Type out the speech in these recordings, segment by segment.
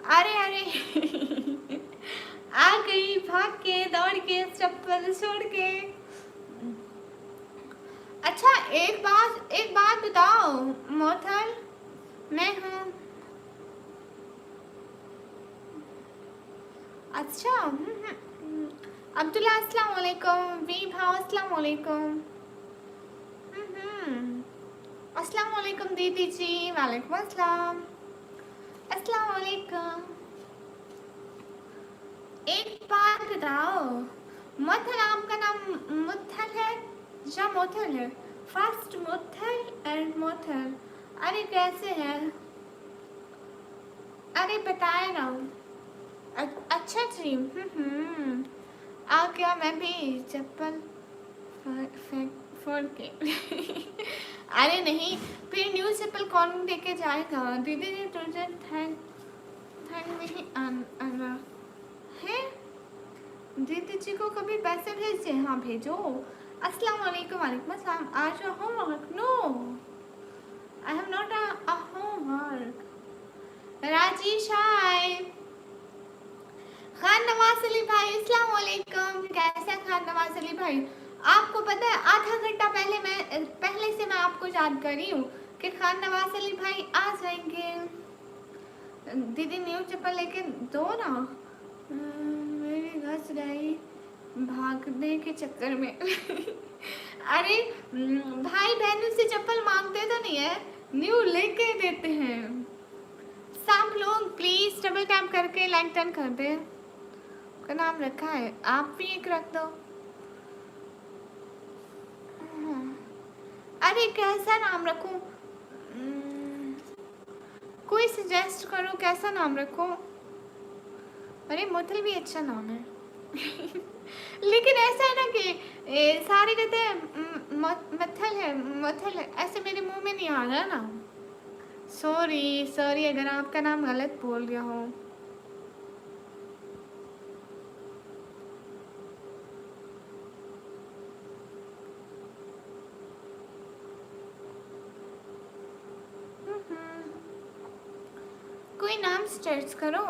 अरे अरे आ गई भाग के दौड़ के चप्पल छोड़ के। अच्छा एक बात बताओ मोथल, मैं हूँ। अच्छा अब्दुल्ला अस्सलाम वालेकुम, वी भाव अस्सलाम वालेकुम। अस्सलाम वालेकुम दीदी जी, वालेकुम अस्सलाम, अस्सलाम वालेकुम। एक बात बताओ मुथल, आपका नाम मुथल है या मोथल है? फर्स्ट मुथल एंड मोथल। अरे कैसे है? अरे बताए ना। अच्छा जी। आ गया मैं भी चप्पल फोड़ के अरे नहीं, फिर न्यू चप्पल कौन लेके जाएगा? दीदी जी तुझे थैंक थैंक नहीं आना है। दीदी जी को कभी पैसे भेजे? हाँ भेजो। अस्सलाम वालेकुम, वालेकुम अस्सलाम। आज homework? No, I have not a homework. Rajesh hi. Khan Nawaz Ali भाई अस्सलाम वालेकुम, कैसे हैं खान नवाज अली भाई? आपको पता है आधा घंटा पहले से मैं आपको याद कर रही हूँ कि खान नवाज अली भाई आ जाएंगे। दीदी न्यू चप्पल लेके दो ना। मेरी घस गई भागने के चक्कर में अरे भाई बहनों से चप्पल मांगते तो नहीं है, न्यू लेके देते हैं। सब लोग प्लीज डबल टैप करके लाइक टर्न कर दे। का नाम रखा है, आप भी एक रख दो। अरे कैसा नाम रखूं? कोई सजेस्ट करो कैसा नाम रखूं? अरे मुथल भी अच्छा नाम है लेकिन ऐसा है ना कि सारे कहते हैं मथल है, ऐसे मेरे मुंह में नहीं आ रहा ना। सॉरी सॉरी अगर आपका नाम गलत बोल गया हो। कोई नाम सर्च करो।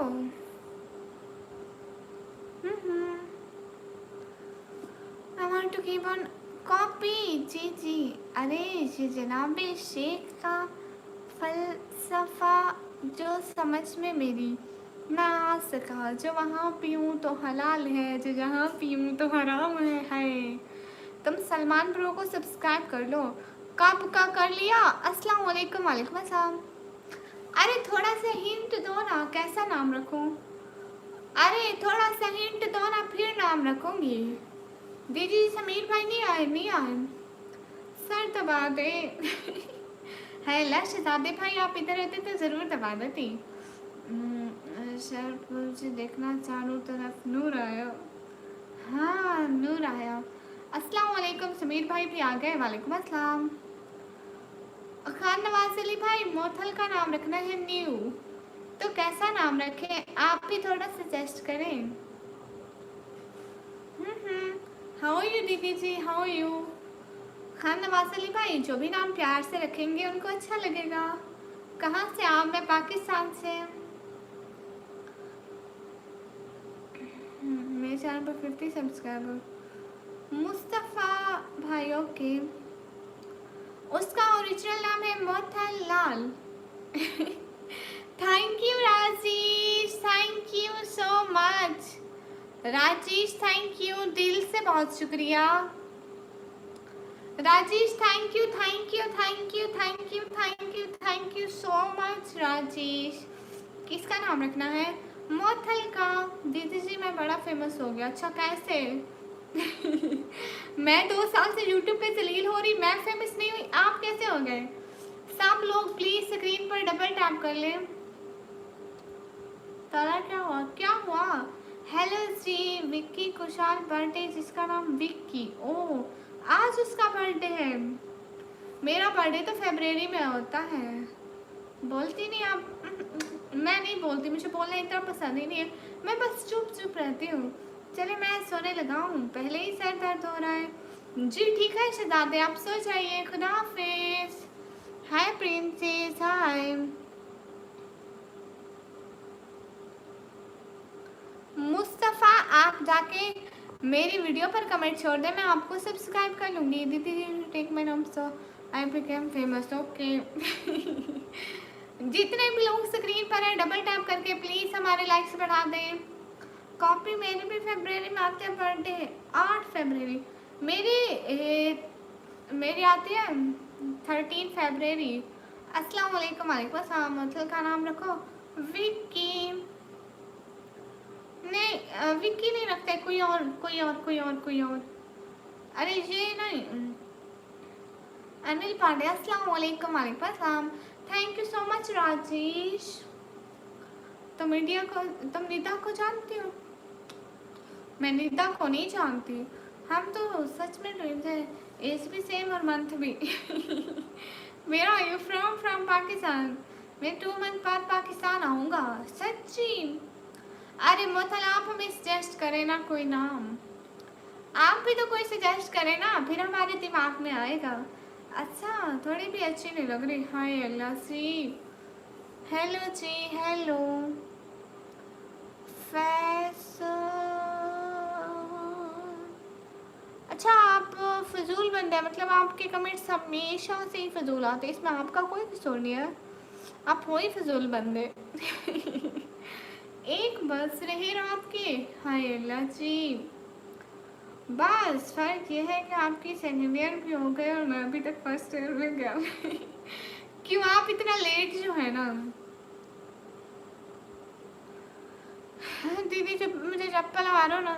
I want to keep on copy। जी जी। अरे ये जनाब शेख का फलसफा जो समझ में मेरी ना आ सका, जो वहाँ पीऊँ तो हलाल है, जो जहाँ पीऊँ तो हराम है। तुम सलमान ब्रो को सब्सक्राइब कर लो। कब का कर लिया? अस्सलाम वालेकुम, वालेकुम अस्सलाम। अरे थोड़ा सा हिंट दो ना, कैसा नाम रखूं? अरे थोड़ा सा हिंट दो ना, फिर नाम रखूंगी। दीदी समीर भाई नहीं आए, नहीं आए। सर दबा दे है ला शहजादे भाई, आप इधर रहते तो जरूर दबा देती। सर मुझे देखना चारों तरफ नूर आया। हाँ नूर आया। अस्सलाम वालेकुम, समीर भाई भी आ गए, वालेकुम अस्सलाम। खान नवाज अली भाई मोथल का नाम रखना है न्यू, तो कैसा नाम रखें? आप भी थोड़ा सजेस्ट करें। हाउ यू दीदी जी, हाउ यू? खान नवाज अली भाई जो भी नाम प्यार से रखेंगे उनको अच्छा लगेगा। कहाँ से आप? मैं पाकिस्तान से। मेरे चैनल पर 50 सब्सक्राइबर। मुस्तफ़ा भाई ओके, उसका ओरिजिनल नाम है Mothal Lal thank you Rajesh, thank you so much Rajesh, thank you दिल से, बहुत शुक्रिया Rajesh. Thank you thank you thank you thank you thank you thank you so much Rajesh. किसका नाम रखना है? मोथल का। दीदी जी मैं बड़ा फेमस हो गया। अच्छा कैसे मैं 2 साल से यूट्यूब पे जलील हो रही, मैं फेमस नहीं हुई, आप कैसे हो गए? सब लोग प्लीज स्क्रीन पर डबल टैप कर लें। तारा क्या हुआ, क्या हुआ? हेलो जी विक्की कुशाल बर्थडे, जिसका नाम विक्की। ओ आज उसका बर्थडे है। मेरा बर्थडे तो फरवरी में होता है। बोलती नहीं आप मैं नहीं बोलती, मुझे बोलना इतना पसंद ही नहीं है, मैं बस चुप चुप रहती हूँ। चले मैं सोने लगा हूँ, पहले ही सर दर्द हो रहा है। जी ठीक है शहजादे, आप सो जाइए, खुदा हाफिज। हाय प्रिंसेस हाय। जाके मेरी वीडियो पर कमेंट छोड़ दे, मैं आपको सब्सक्राइब कर लूँगी। दीदी टेक माय नाम सो आई बिकेम फेमस। ओके जितने भी लोग स्क्रीन पर हैं डबल टैप करके प्लीज़ हमारे लाइक्स बढ़ा दें। कॉपी मेरी भी फरवरी में आती है बर्थडे, 8 फरवरी। मेरी आती है 13 फरवरी। अस्सलाम वालेकुम। वालेकुम अस्सलाम। मतलब का नाम रखो विक्की। नहीं विक्की नहीं रखते, कोई और। अरे ये नहीं, अनिल पांडे। अस्सलाम वालेकुम। वालेकुम अस्सलाम। Thank you so much Rajesh. तुम निदा को जानती हो? मैं निदा को नहीं जानती। हम तो सच में ट्विन्स हैं, एज भी सेम और मंथ भी मेरा यू फ्रॉम पाकिस्तान। मैं 2 मंथ बाद पाकिस्तान आऊँगा। सच्ची? अरे मतलब आप हमें सजेस्ट करें ना कोई नाम, आप भी तो कोई सजेस्ट करें ना, फिर हमारे दिमाग में आएगा। अच्छा थोड़ी भी अच्छी नहीं लग रही। हाय अल्लाह सी। हेलो जी, हेलो अच्छा आप फजूल बंदे हैं, मतलब आपके कमेंट्स हमेशा से ही फजूल आते हैं, इसमें आपका कोई कसूर नहीं है, आप हो ही फजूल बंदे एक बस रही रात की। हाय अल्लाह जी। बस फर्क ये है कि आपकी सेकेंड ईयर भी हो गए और मैं अभी तक फर्स्ट ईयर में गया क्यों आप इतना लेट जो है ना। दीदी जब मुझे चप्पल आ रहा हो ना,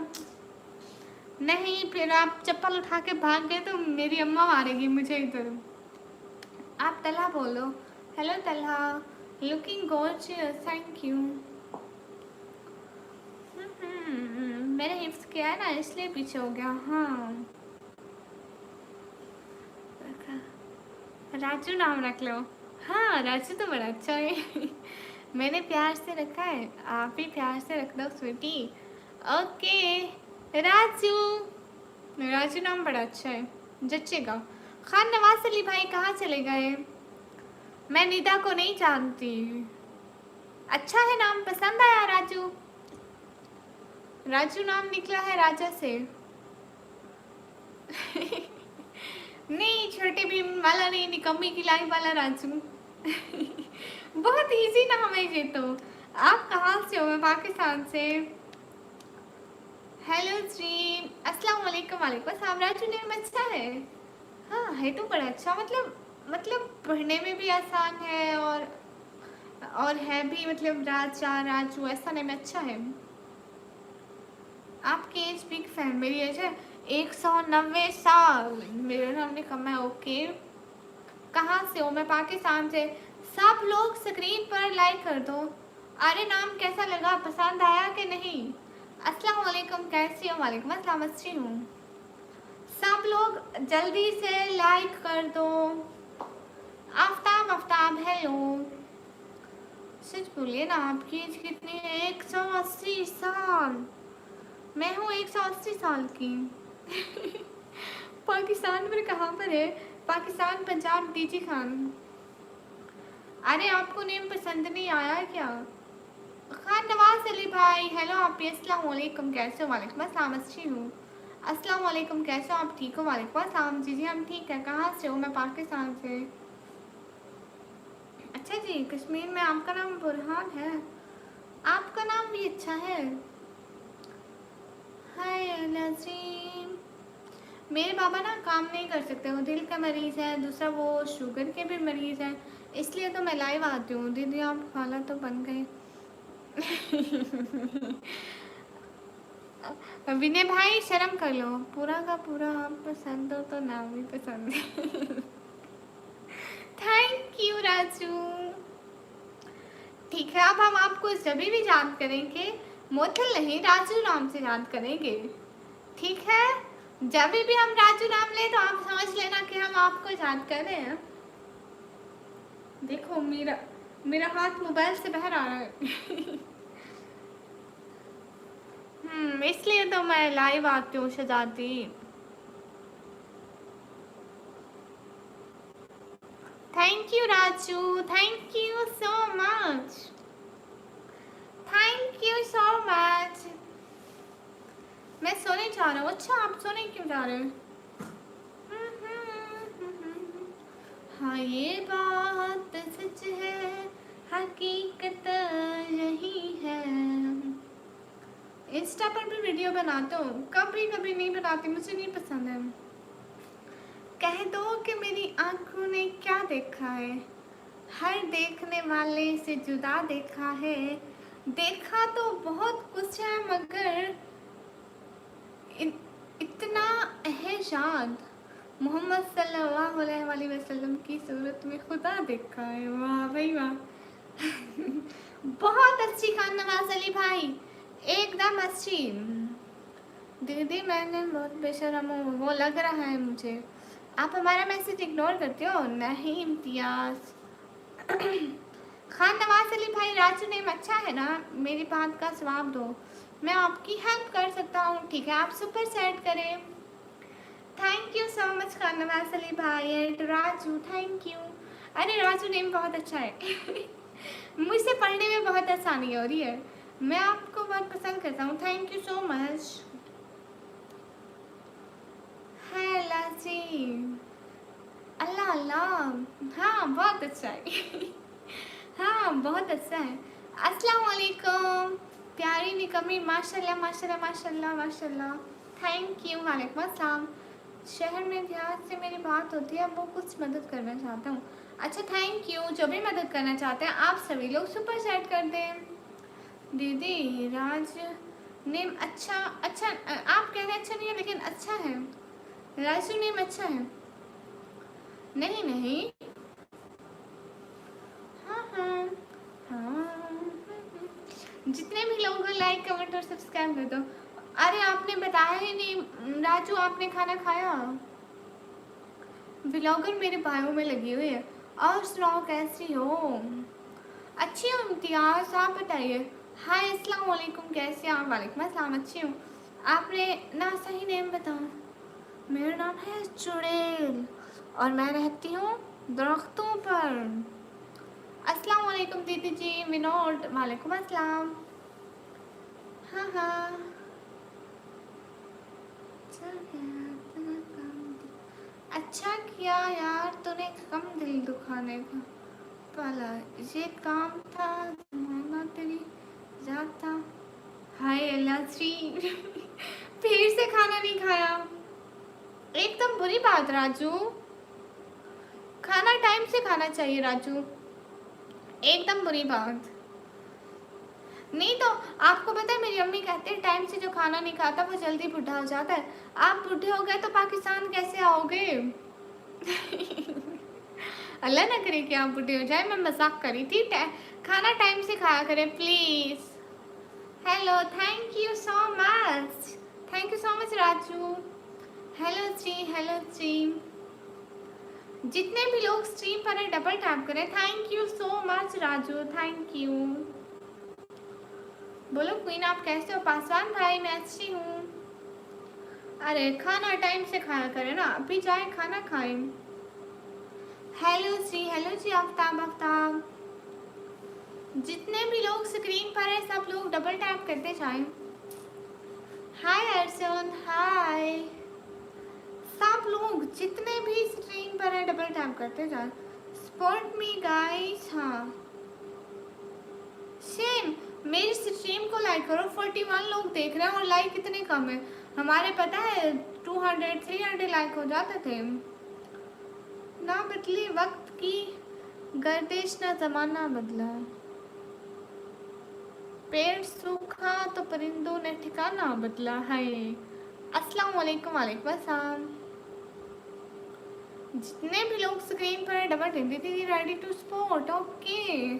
नहीं फिर आप चप्पल उठा के भाग गए तो मेरी अम्मा मारेगी मुझे इधर। आप तलहा बोलो। Hello Talha, looking gorgeous, thank you. मैंने हिफ्स किया है ना इसलिए पीछे हो गया। हाँ राजू नाम रख लो। हाँ राजू तो बड़ा अच्छा है मैंने प्यार से रखा है, आप भी प्यार से रख दो स्वीटी। ओके राजू, राजू नाम बड़ा अच्छा है, जचेगा। खान नवाज अली भाई कहाँ चले गए? मैं निदा को नहीं जानती। अच्छा है नाम, पसंद आया राजू? राजू नाम निकला है राजा से नहीं छोटे भीम वाला नहीं, निकम्मी की लाई वाला राजू बहुत इजी नाम है ये तो। आप कहाँ से हो? मैं पाकिस्तान से। हेलो जी, अस्सलाम वालेकुम। वालेकुम अस्सलाम। राजू नेम अच्छा है। हाँ है तो बड़ा अच्छा, मतलब पढ़ने में भी आसान है और है भी, मतलब राजा राजू ऐसा नेम अच्छा है। आपकी एज बिग फैन, मेरी एज है 190 साल, मेरा नाम ने कम है। ओके कहाँ से हो? मैं पाकिस्तान से। सब लोग स्क्रीन पर लाइक कर दो। अरे नाम कैसा लगा, पसंद आया कि नहीं? अस्सलाम वालेकुम, कैसी हो? वालेकुम अस्सलाम, अच्छी हूँ। सब लोग जल्दी से लाइक कर दो। आफ्ताब आफ्ताब हेलो। सच बोलिए ना, आपकी एज कितनी है? 180 साल। मैं हूँ 180 साल की पाकिस्तान में कहाँ पर है? पाकिस्तान पंजाब डीजी खान। अरे आपको नेम पसंद नहीं आया क्या? खान नवाज अली भाई हेलो, आप भी अस्सलाम वालेकुम, कैसे हो? वालेकुम अस्सलाम, अच्छी हूँ। अस्सलाम वालेकुम, कैसे हो आप? ठीक हो? वालेकुम अस्सलाम। जी हम ठीक है। कहाँ से हो? मैं पाकिस्तान से। अच्छा जी, कश्मीर में। आपका नाम बुरहान है, आपका नाम भी अच्छा है। हाय नजीम। मेरे बाबा ना काम नहीं कर सकते, वो दिल का मरीज़ है, दूसरा वो शुगर के भी मरीज़ हैं, इसलिए तो मैं लाइव आती हूँ। दीदी आप खाला तो बन गए विनय भाई शर्म कर लो, पूरा का पूरा आप पसंद हो तो नाम भी पसंद है थैंक यू राजू। ठीक है अब हम आपको जब भी याद करेंगे मोथल नहीं राजू नाम से याद करेंगे, ठीक है? जब भी हम राजू नाम ले तो आप समझ लेना कि हम आपको याद कर रहे हैं। देखो मेरा हाथ मोबाइल से बाहर आ रहा है इसलिए तो मैं लाइव आती हूँ शहजादी। Thank you Raju, thank you so much, thank you so much. मैं सोने जा रहा हूँ। अच्छा, आप सोने क्यों जा रहे हैं? हाँ ये बात सच है, हकीकत यही है। इंस्टा पर भी वीडियो बनाते हो? कभी कभी नहीं बनाती, मुझे नहीं पसंद है। कह दो कि मेरी आंखों ने क्या देखा है, हर देखने वाले से जुदा देखा है। देखा तो बहुत कुछ है मगर इतना है शाद, मोहम्मद सल्लल्लाहु अलैहि वसल्लम की सूरत में खुदा देखा है। वाह भाई वाह। बहुत अच्छी खान नवाज अली भाई, एकदम अच्छी। दीदी मैंने बहुत बेशरम हूँ, वो लग रहा है मुझे। आप हमारा मैसेज इग्नोर करते हो। नहीं इम्तियाज। खान नवाज अली भाई, राजू नेम अच्छा है ना? मेरी बात का जवाब दो, मैं आपकी हेल्प कर सकता हूँ। ठीक है, आप सुपर सेट करें। Thank you so much Khan Nawaz Ali भाई एंड राजू, थैंक यू। अरे राजू नेम बहुत अच्छा है। मुझसे पढ़ने में बहुत आसानी हो रही है, मैं आपको बहुत पसंद करता हूँ। Thank you so much. है लाजी, अल्लाह अल्लाह, हाँ बहुत अच्छा है। हाँ बहुत अच्छा है। अस्सलाम वालेकुम प्यारी निकमी, माशाल्लाह माशाल्लाह माशाल्लाह माशाल्लाह। Thank you. वालेकुम अस्सलाम। शहर में ध्यान से मेरी बात होती है, वो कुछ मदद करना चाहता हूँ। अच्छा थैंक यू, जो भी मदद करना चाहते हैं आप सभी लोग सुपर चैट कर दें। दीदी राज नेम अच्छा, अच्छा आप कह रहे हैं अच्छा नहीं है लेकिन अच्छा है। राजू नेम अच्छा है। नहीं नहीं, हाँ हाँ हाँ, जितने भी लोग लाइक कमेंट और सब्सक्राइब कर दो। अरे आपने बताया ही नहीं राजू, आपने खाना खाया? ब्लॉगर मेरे बायों में लगी हुई है। और सुनाओ कैसी हो? अच्छी हूँ इम्तियाज, आप बताइए। हाय अस्सलाम वालेकुम, कैसे हैं आप? वालेकुम अस्सलाम, अच्छी हूँ। आपने ना सही नेम बताओ। मेरा नाम है चुड़ैल और मैं रहती हूँ दरख्तों पर। अस्सलाम वालेकुम दीदी जी। विनोद, वालेकुम अस्सलाम। हाँ हाँ, अच्छा किया यार तूने कम दिल दुखाने का पाला, ये काम था माना तेरी जात था। हाय अल्लाह श्री। फिर से खाना नहीं खाया, एकदम बुरी बात राजू। खाना टाइम से खाना चाहिए राजू, एकदम बुरी बात। नहीं तो आपको पता है मेरी अम्मी कहते हैं टाइम से जो खाना नहीं खाता वो जल्दी बुढ़ा हो जाता है। आप बुढ़े हो गए तो पाकिस्तान कैसे आओगे? अल्लाह ना करे कि आप बुढ़े हो जाए, मैं मजाक करी थी। खाना टाइम से खाया करें please. Hello, thank you so much, thank you so much Raju. Hello जी, हेलो जी। जितने भी लोग स्ट्रीम पर है डबल टैप करें। Thank you so much Raju, thank you. बोलो क्वीन आप कैसे हो? पासवान भाई मैं अच्छी हूँ। अरे खाना टाइम से खाया करें ना, अभी जाए खाना खाएं। हेलो जी, हेलो जी आफ्ताब, आफ्ताब। जितने भी लोग स्क्रीन पर है सब लोग डबल टैप करते जाएं। हाय अर्जुन, हाय। सब लोग जितने भी स्क्रीन पर है डबल टैप करते जाएं। Support me guys. हाँ सेम, मेरी स्ट्रीम को लाइक करो। 41 लोग देख रहे हैं और लाइक कितने कम है हमारे, पता है 200 300 लाइक हो जाते थे। ना बदली वक्त की गर्दिश, ना जमाना बदला। पेड़ सूखा तो परिंदों ने ठिकाना बदला है। अस्सलाम वालेकुम, वालेकुम अस्सलाम। जितने भी लोग स्क्रीन पर डबल टिक दीदी ready to support. Okay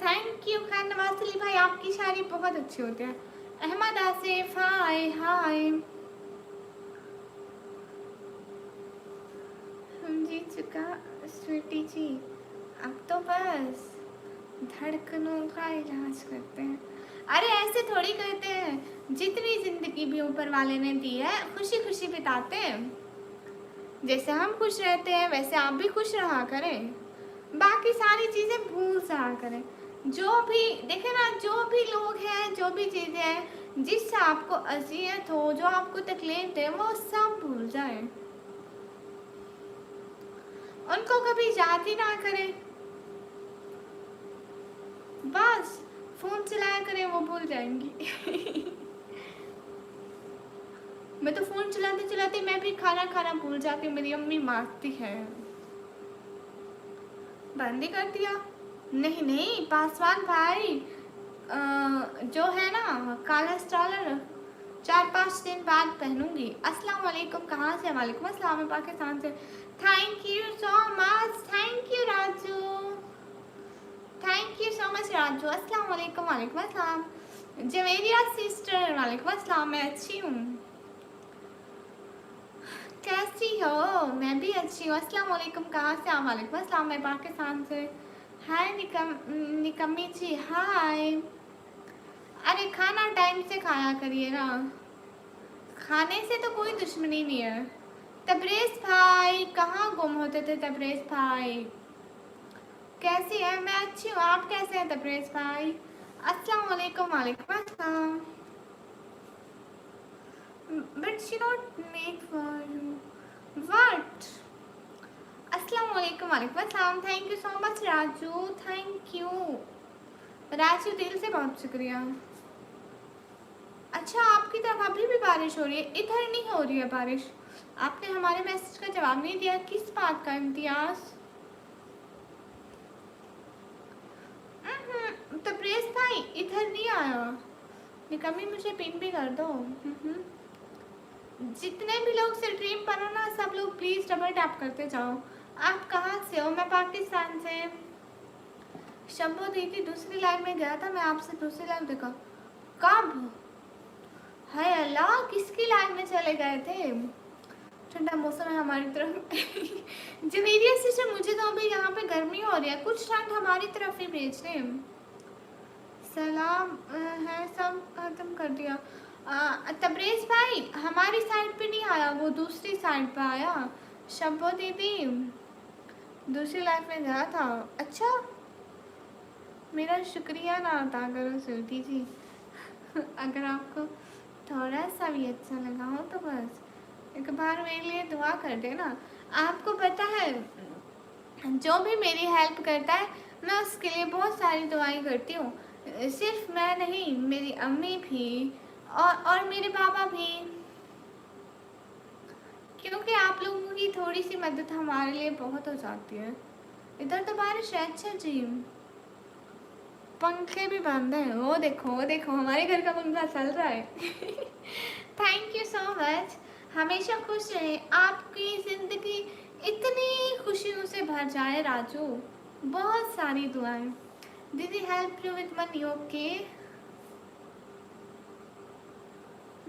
thank you Khan Nawaz Ali भाई, आपकी शायरी बहुत अच्छी होती है। अहमद आसिफ हाय हाय। हम जीत चुका स्वीटी जी, अब तो बस धड़कनों का इलाज करते हैं। अरे ऐसे थोड़ी करते हैं, जितनी जिंदगी भी ऊपर वाले ने दी है खुशी खुशी बिताते हैं। जैसे हम खुश रहते हैं वैसे आप भी खुश रहा करें, बाकी सारी चीज़ें भूल जाया करें। जो भी देखे ना, जो भी लोग हैं, जो भी चीज़ें हैं जिससे आपको अजियत हो, जो आपको तकलीफ दे, वो सब भूल जाए, उनको कभी याद ही ना करें। बस फोन चलाया करें, वो भूल जाएंगी। मैं तो फोन चलाते चलाते मैं भी खाना खाना भूल जाती हूँ, मेरी अम्मी मारती है। बंद ही कर दिया। नहीं नहीं पासवान भाई, जो है ना काला स्टॉलर, 4-5 दिन बाद पहनूंगी। अस्सलाम वालेकुम। कहाँ से? वालेकुम अस्सलाम, मैं पाकिस्तान से। Thank you so much, thank you Raju, thank you so much Raju. अस्सलाम वालेकुम। वालेकुम अस्सलाम जवेरिया सिस्टर, वालेकुम अस्सलाम। मैं अच्छी हूँ, कैसी हो? मैं भी अच्छी हूँ। अस्सलाम वालेकुम। कहाँ से आप? वालेकुम अस्सलाम, मैं पाकिस्तान से। हाय निकम्मी जी, हाय। अरे खाना टाइम से खाया करिए ना, खाने से तो कोई दुश्मनी नहीं है। तबरेज़ भाई, कहाँ गुम होते थे तबरेज़ भाई? कैसी है? मैं अच्छी हूँ, आप कैसे हैं तबरेज़ भाई? अस्सलाम वालेकुम। वालेकुम अस्सलाम। But she not make for you what? अस्सलाम वालेकुम। वालेकुम अस्सलाम। Thank you so much Raju, thank you Raju, दिल से बहुत शुक्रिया। अच्छा, आपकी तरफ अभी भी बारिश हो रही है? इधर नहीं हो रही है बारिश। आपने हमारे मैसेज का जवाब नहीं दिया, किस बात का इम्तियाज? तबरेज़ भाई इधर नहीं आया। निकम्मी मुझे पिन भी कर दो। जितने भी लोग स्ट्रीम पर हो ना, सब लोग प्लीज़ डबल टैप करते जाओ। आप कहाँ से हो? मैं पाकिस्तान से। शब्बो दीदी दूसरी लाइन में गया था, मैं आपसे दूसरी लाइन देखा। कब? हाय अल्लाह, किसकी लाइन में चले गए थे? ठंडा मौसम है हमारी तरफ। जवेरिया सिस्टर, मुझे तो अभी यहाँ पे गर्मी हो रही है, कुछ ठंड हमारी तरफ ही भेज रहे हैं। सलाम है, सब खत्म कर दिया। तबरेज़ भाई हमारी साइड पे नहीं आया, वो दूसरी साइड पे आया। शब्बो दीदी दूसरी लाइफ में गया था। अच्छा, मेरा शुक्रिया ना अदा करो स्वीटी जी। अगर आपको थोड़ा सा भी अच्छा लगा हो तो बस एक बार मेरे लिए दुआ कर देना। आपको पता है, जो भी मेरी हेल्प करता है मैं उसके लिए बहुत सारी दुआएं करती हूँ। सिर्फ मैं नहीं, मेरी अम्मी भी और मेरे पापा भी, क्योंकि आप लोगों की थोड़ी सी मदद हमारे लिए बहुत हो जाती है। इधर तो बारिश है। अच्छा जी, पंखे भी बंद हैं। वो देखो, वो देखो, हमारे घर का पंखा चल रहा है। Thank you so much. हमेशा खुश रहें, आपकी ज़िंदगी इतनी खुशियों से भर जाए राजू। बहुत सारी दुआएं। दीदी help you with money, okay.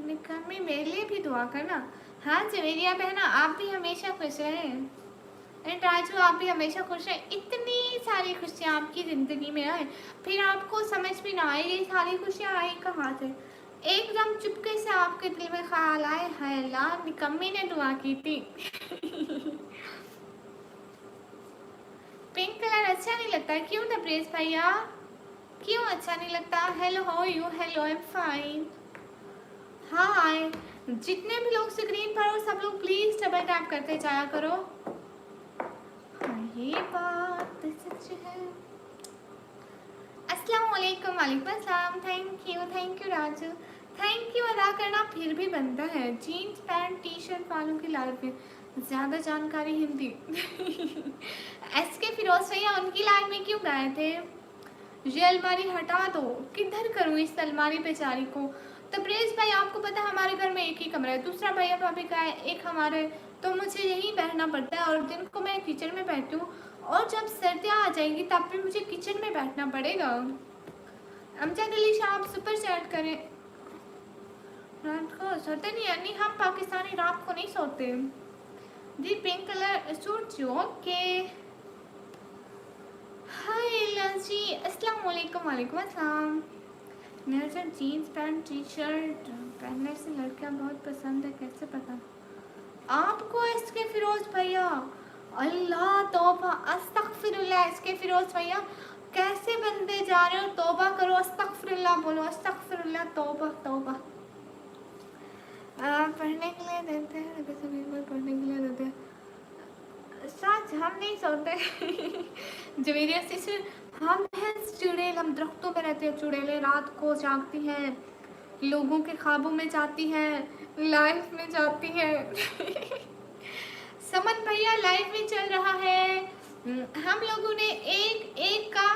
निकम्मी मेरे लिए भी दुआ करना। हाँ जवेरिया बहना, आप भी हमेशा खुश रहें। एंड राजू आप भी हमेशा खुश रहें। इतनी सारी खुशियाँ आपकी ज़िंदगी में आए, फिर आपको समझ भी ना आए ये सारी खुशियाँ आई कहाँ से। एकदम चुपके से आपके दिल में ख्याल आए, हाय अल्लाह निकम्मी ने दुआ की थी। पिंक कलर अच्छा नहीं लगता? क्यों तबरेज़ भैया, क्यों अच्छा नहीं लगता? Hello, how you? Hello, I am fine. Hi, जितने भी लोग स्क्रीन पर हो सब लोग प्लीज डबल टैप करते जाया करो। हाँ, ये बात सच है। अस्सलाम वालेकुम। वालेकुम अस्सलाम। Thank you Raju. Thank you अदा करना फिर भी बनता है। जीन्स पैंट टी शर्ट वालों की लाइफ में ज़्यादा जानकारी हिंदी। एस के फिरोज भैया उनकी लाइफ में क्यों गए थे? ये अलमारी हटा दो, किधर करूँ इस अलमारी बेचारी को? तबरेज़ भाई आपको पता है हमारे घर में एक ही कमरा है, दूसरा भैया भाभी का है, एक हमारे, तो मुझे यहीं बैठना पड़ता है। और दिन को मैं किचन में बैठती हूँ, और जब सर्दियाँ आ जाएंगी तब भी मुझे किचन में बैठना पड़ेगा। अमजद अली शाह आप सुपर चैट करें। रात को सोते नहीं, यानी हम पाकिस्तानी रात को नहीं सोते। जी पिंक कलर सूट जो, ओके। हाय जी, अस्सलाम वालेकुम। वालेकुम अस्सलाम। मेरे साथ जीन्स पैंट टी शर्ट पहनने से लड़कियां बहुत पसंद है, कैसे पता आपको? इसके फिरोज भैया, अल्लाह तौबा, अस्तगफिरुल्लाह। इसके फिरोज भैया कैसे बनते जा रहे हो? तौबा करो, अस्तगफिरुल्लाह बोलो, अस्तगफिरुल्लाह, तौबा तौबा। पढ़ने के लिए देते हैं, कभी कभी पढ़ने के लिए देते हैं। सच हम नहीं सोते। जवेरिया सिस्टर, हम हैं चुड़ैल, हम दरख्तों पे रहते हैं चुड़ैलें, रात को जागती हैं, लोगों के ख्वाबों में जाती हैं, लाइफ में जाती हैं। समन भैया लाइव में चल रहा है। हम लोगों ने एक एक का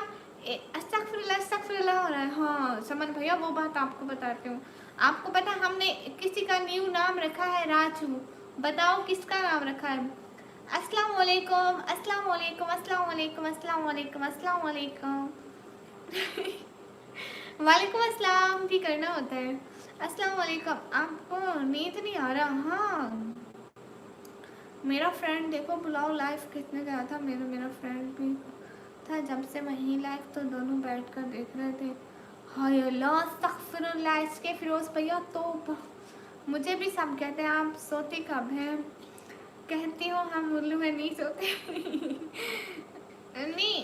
अस्तगफिरुल्लाह अस्तगफिरुल्लाह हो रहा है। हाँ समन भैया, वो बात आपको बताती हूँ। आपको पता हमने किसी का न्यू नाम रखा है राजू। बताओ किसका नाम रखा है? अस्सलाम वालेकुम, अस्सलाम वालेकुम, अस्सलाम वालेकुम, अस्सलाम वालेकुम, अस्सलाम वालेकुम। वालेकुम अस्सलाम भी करना होता है। अस्सलाम वालेकुम। आपको नींद नहीं आ रहा? हाँ मेरा फ्रेंड देखो बुलाओ लाइव कितने गया था, मेरा फ्रेंड भी था। जब से वहीं लाइव तो दोनों बैठ कर देख रहे थे। हाय अल्लाह, अस्तगफिरुल्लाह। इसके फिरोज भैया तो मुझे भी सब कहते हैं आप सोती कब हैं? कहती हूँ हम उल्लू में नहीं सोते। नहीं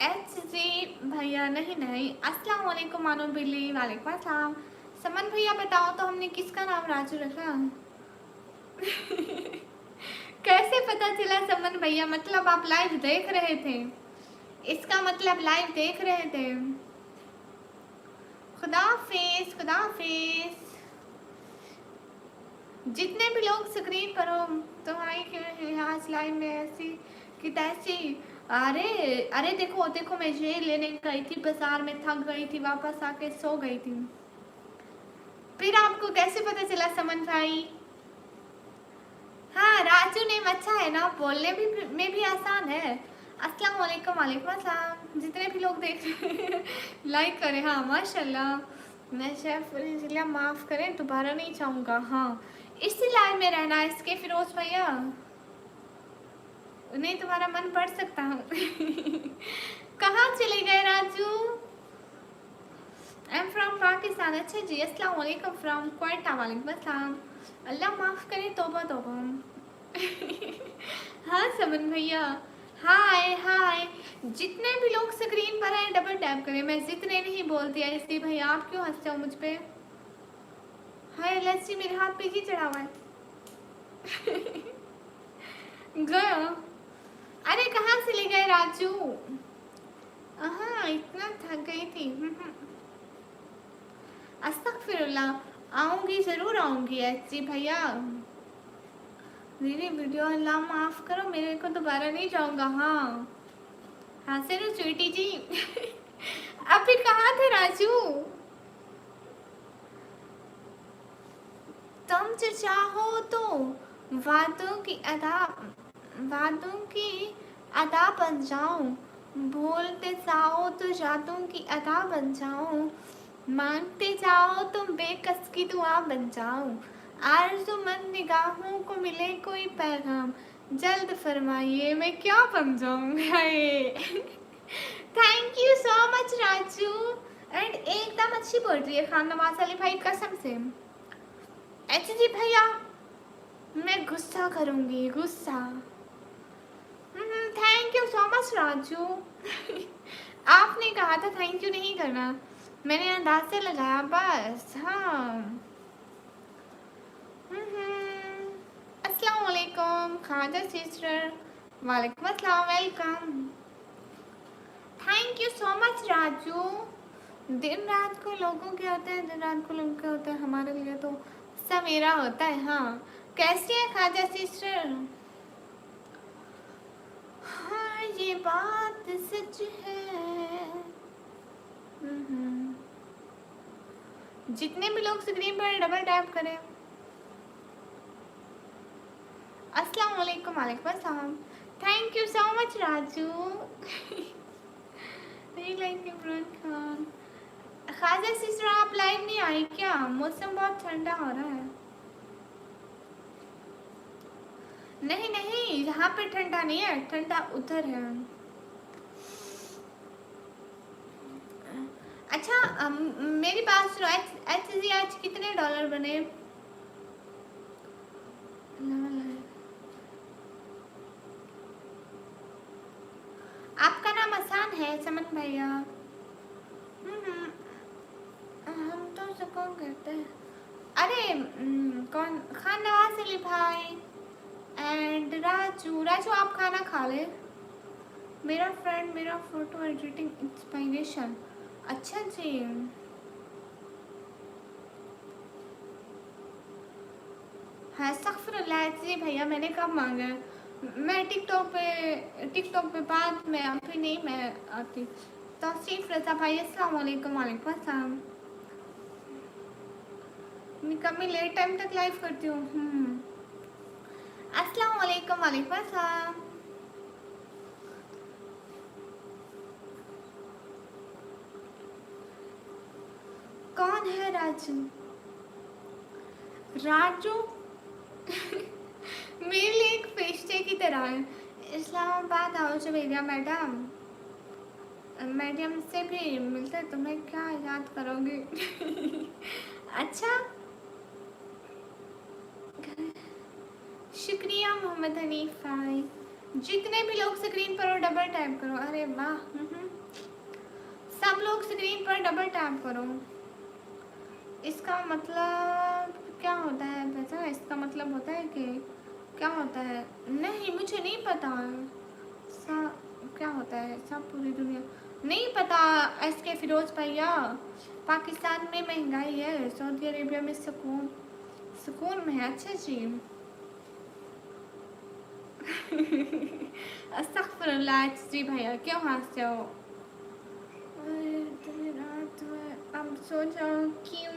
एच जी भैया, नहीं। अस्सलाम वालेकुम मानो बिल्ली। वालेकुम अस्सलाम। समन भैया बताओ तो हमने किसका नाम राजू रखा? कैसे पता चला समन भैया? मतलब आप लाइव देख रहे थे, इसका मतलब लाइव देख रहे थे। खुदाफिज खुदाफिज। जितने भी लोग स्क्रीन पर हो, तुम्हारी क्यों आज लाइव में ऐसी कि तैसी? अरे देखो देखो, मैं ये लेने गई थी बाजार में, थक गई थी, वापस आके सो गई थी। फिर आपको कैसे पता चला समन भाई? हाँ राजू नेम अच्छा है ना, बोलने भी में भी आसान है। अस्सलाम वालेकुम। वालेकुम अस्सलाम। जितने भी लोग देख रहे हैं लाइक करें। हाँ माशाल्लाह। मैं शेफ इसलिए माफ़ करें, दोबारा नहीं चाहूँगा। हाँ इसी लाइन में रहना है इसके फिरोज भैया, नहीं तुम्हारा मन पढ़ सकता हूँ। कहाँ चले गए राजू? आई एम फ्रॉम पाकिस्तान। अच्छा जी, अस्सलाम वालेकुम फ्रॉम क्वेटा। वालेकुम अस्सलाम। अल्लाह माफ़ करे, तौबा तौबा। हाँ समन भैया, हाय हाय। जितने भी लोग स्क्रीन पर हैं डबल टैप करें। मैं जितने नहीं बोलती ऐसे भैया, आप क्यों हंसते हो मुझ पे? हाय लस्सी, मेरे हाथ पे ही चढ़ा हुआ है। गया? अरे कहाँ से ले गए राजू? हाँ इतना थक गई थी। अस्तगफिरुल्लाह, आऊँगी ज़रूर आऊँगी ऐसी भैया। दीदी वीडियो अल्लाह माफ़ करो, मेरे को दोबारा नहीं जाऊँगा। हाँ से रो स्वीटी जी। अभी कहाँ थे राजू? तुम जो चाहो तो वादों की अदा बन जाऊं, भूलते जाओ तो यादों की अदा बन जाऊं, मांगते जाओ तो बेकस की दुआ बन जाऊं, आरज़ूमंद निगाहों को मिले कोई पैगाम, जल्द फरमाइए मैं क्या बन जाऊं। Thank you so much Raju. And एकदम अच्छी बोल रही है खान नवाज अली भाई, कसम से। एच जी भैया मैं गुस्सा करूंगी, गुस्सा। Thank you so much Raju. आपने कहा था थैंक यू नहीं करना, मैंने अंदाज से लगाया बस। हाँ अस्सलाम वालेकुम खाजा सिस्टर। वालेकुम अस्सलाम, welcome. Thank you so much Raju. दिन रात को लोगों के होते हैं, दिन रात को लोगों के होते हैं, हमारे लिए तो सवेरा होता है। हाँ कैसी है खाजा सिस्टर? हाँ ये बात सच है। जितने भी लोग स्क्रीन पर डबल टैप करें। अस्सलाम वालेकुम। वालेकुम अस्सलाम। Thank you so much Raju. Like Imran Khan. खाजा सिस्टर आप लाइव नहीं आई क्या? मौसम बहुत ठंडा हो रहा है। नहीं नहीं, यहाँ पे ठंडा नहीं है, ठंडा उधर है। अच्छा मेरी बात सुनो, एच जी आज कितने डॉलर बने? आपका नाम आसान है समन भैया। हम तो सबको करते हैं। अरे कौन, खान नवाज अली भाई एंड राजू। राजू आप खाना खा ले। मेरा फ्रेंड, मेरा फोटो एडिटिंग इंस्पिरेशन। अच्छा जी। हाँ अस्तगफुरुल्लाह जी भैया, मैंने कब मांगा है? मैं टिकटॉक पे बाद में, अभी नहीं मैं आती। तौसीफ रजा भाई अस्सलाम वालेकुम। वालेकुम अस्सलाम। मैं कभी लेट टाइम तक लाइव करती हूँ। अस्सलाम वालेकुम। वालेकुम अस्सलाम। कौन है राजू? राजू मेरे लिए एक फेस्टे की तरह है। इस्लामाबाद आओ जवेरिया मैडम। मैडम से भी मिलते तुम्हें क्या याद करोगे? अच्छा, शुक्रिया मोहम्मद हनीफ भाई। जितने भी लोग स्क्रीन पर हो डबल टैप करो। अरे वाह, सब लोग स्क्रीन पर डबल टैप करो। इसका मतलब क्या होता है वैसा? इसका मतलब होता है कि क्या होता है? नहीं मुझे नहीं पता। क्या होता है? सब पूरी दुनिया नहीं पता। एस के फिरोज भैया, पाकिस्तान में महंगाई है, सऊदी अरेबिया में सुकून, सुकून में है। अच्छा जी। अस्तगफुरुल्लाह जी भैया, क्यों हंसते हो? रात में अब सो जाओ। क्यों?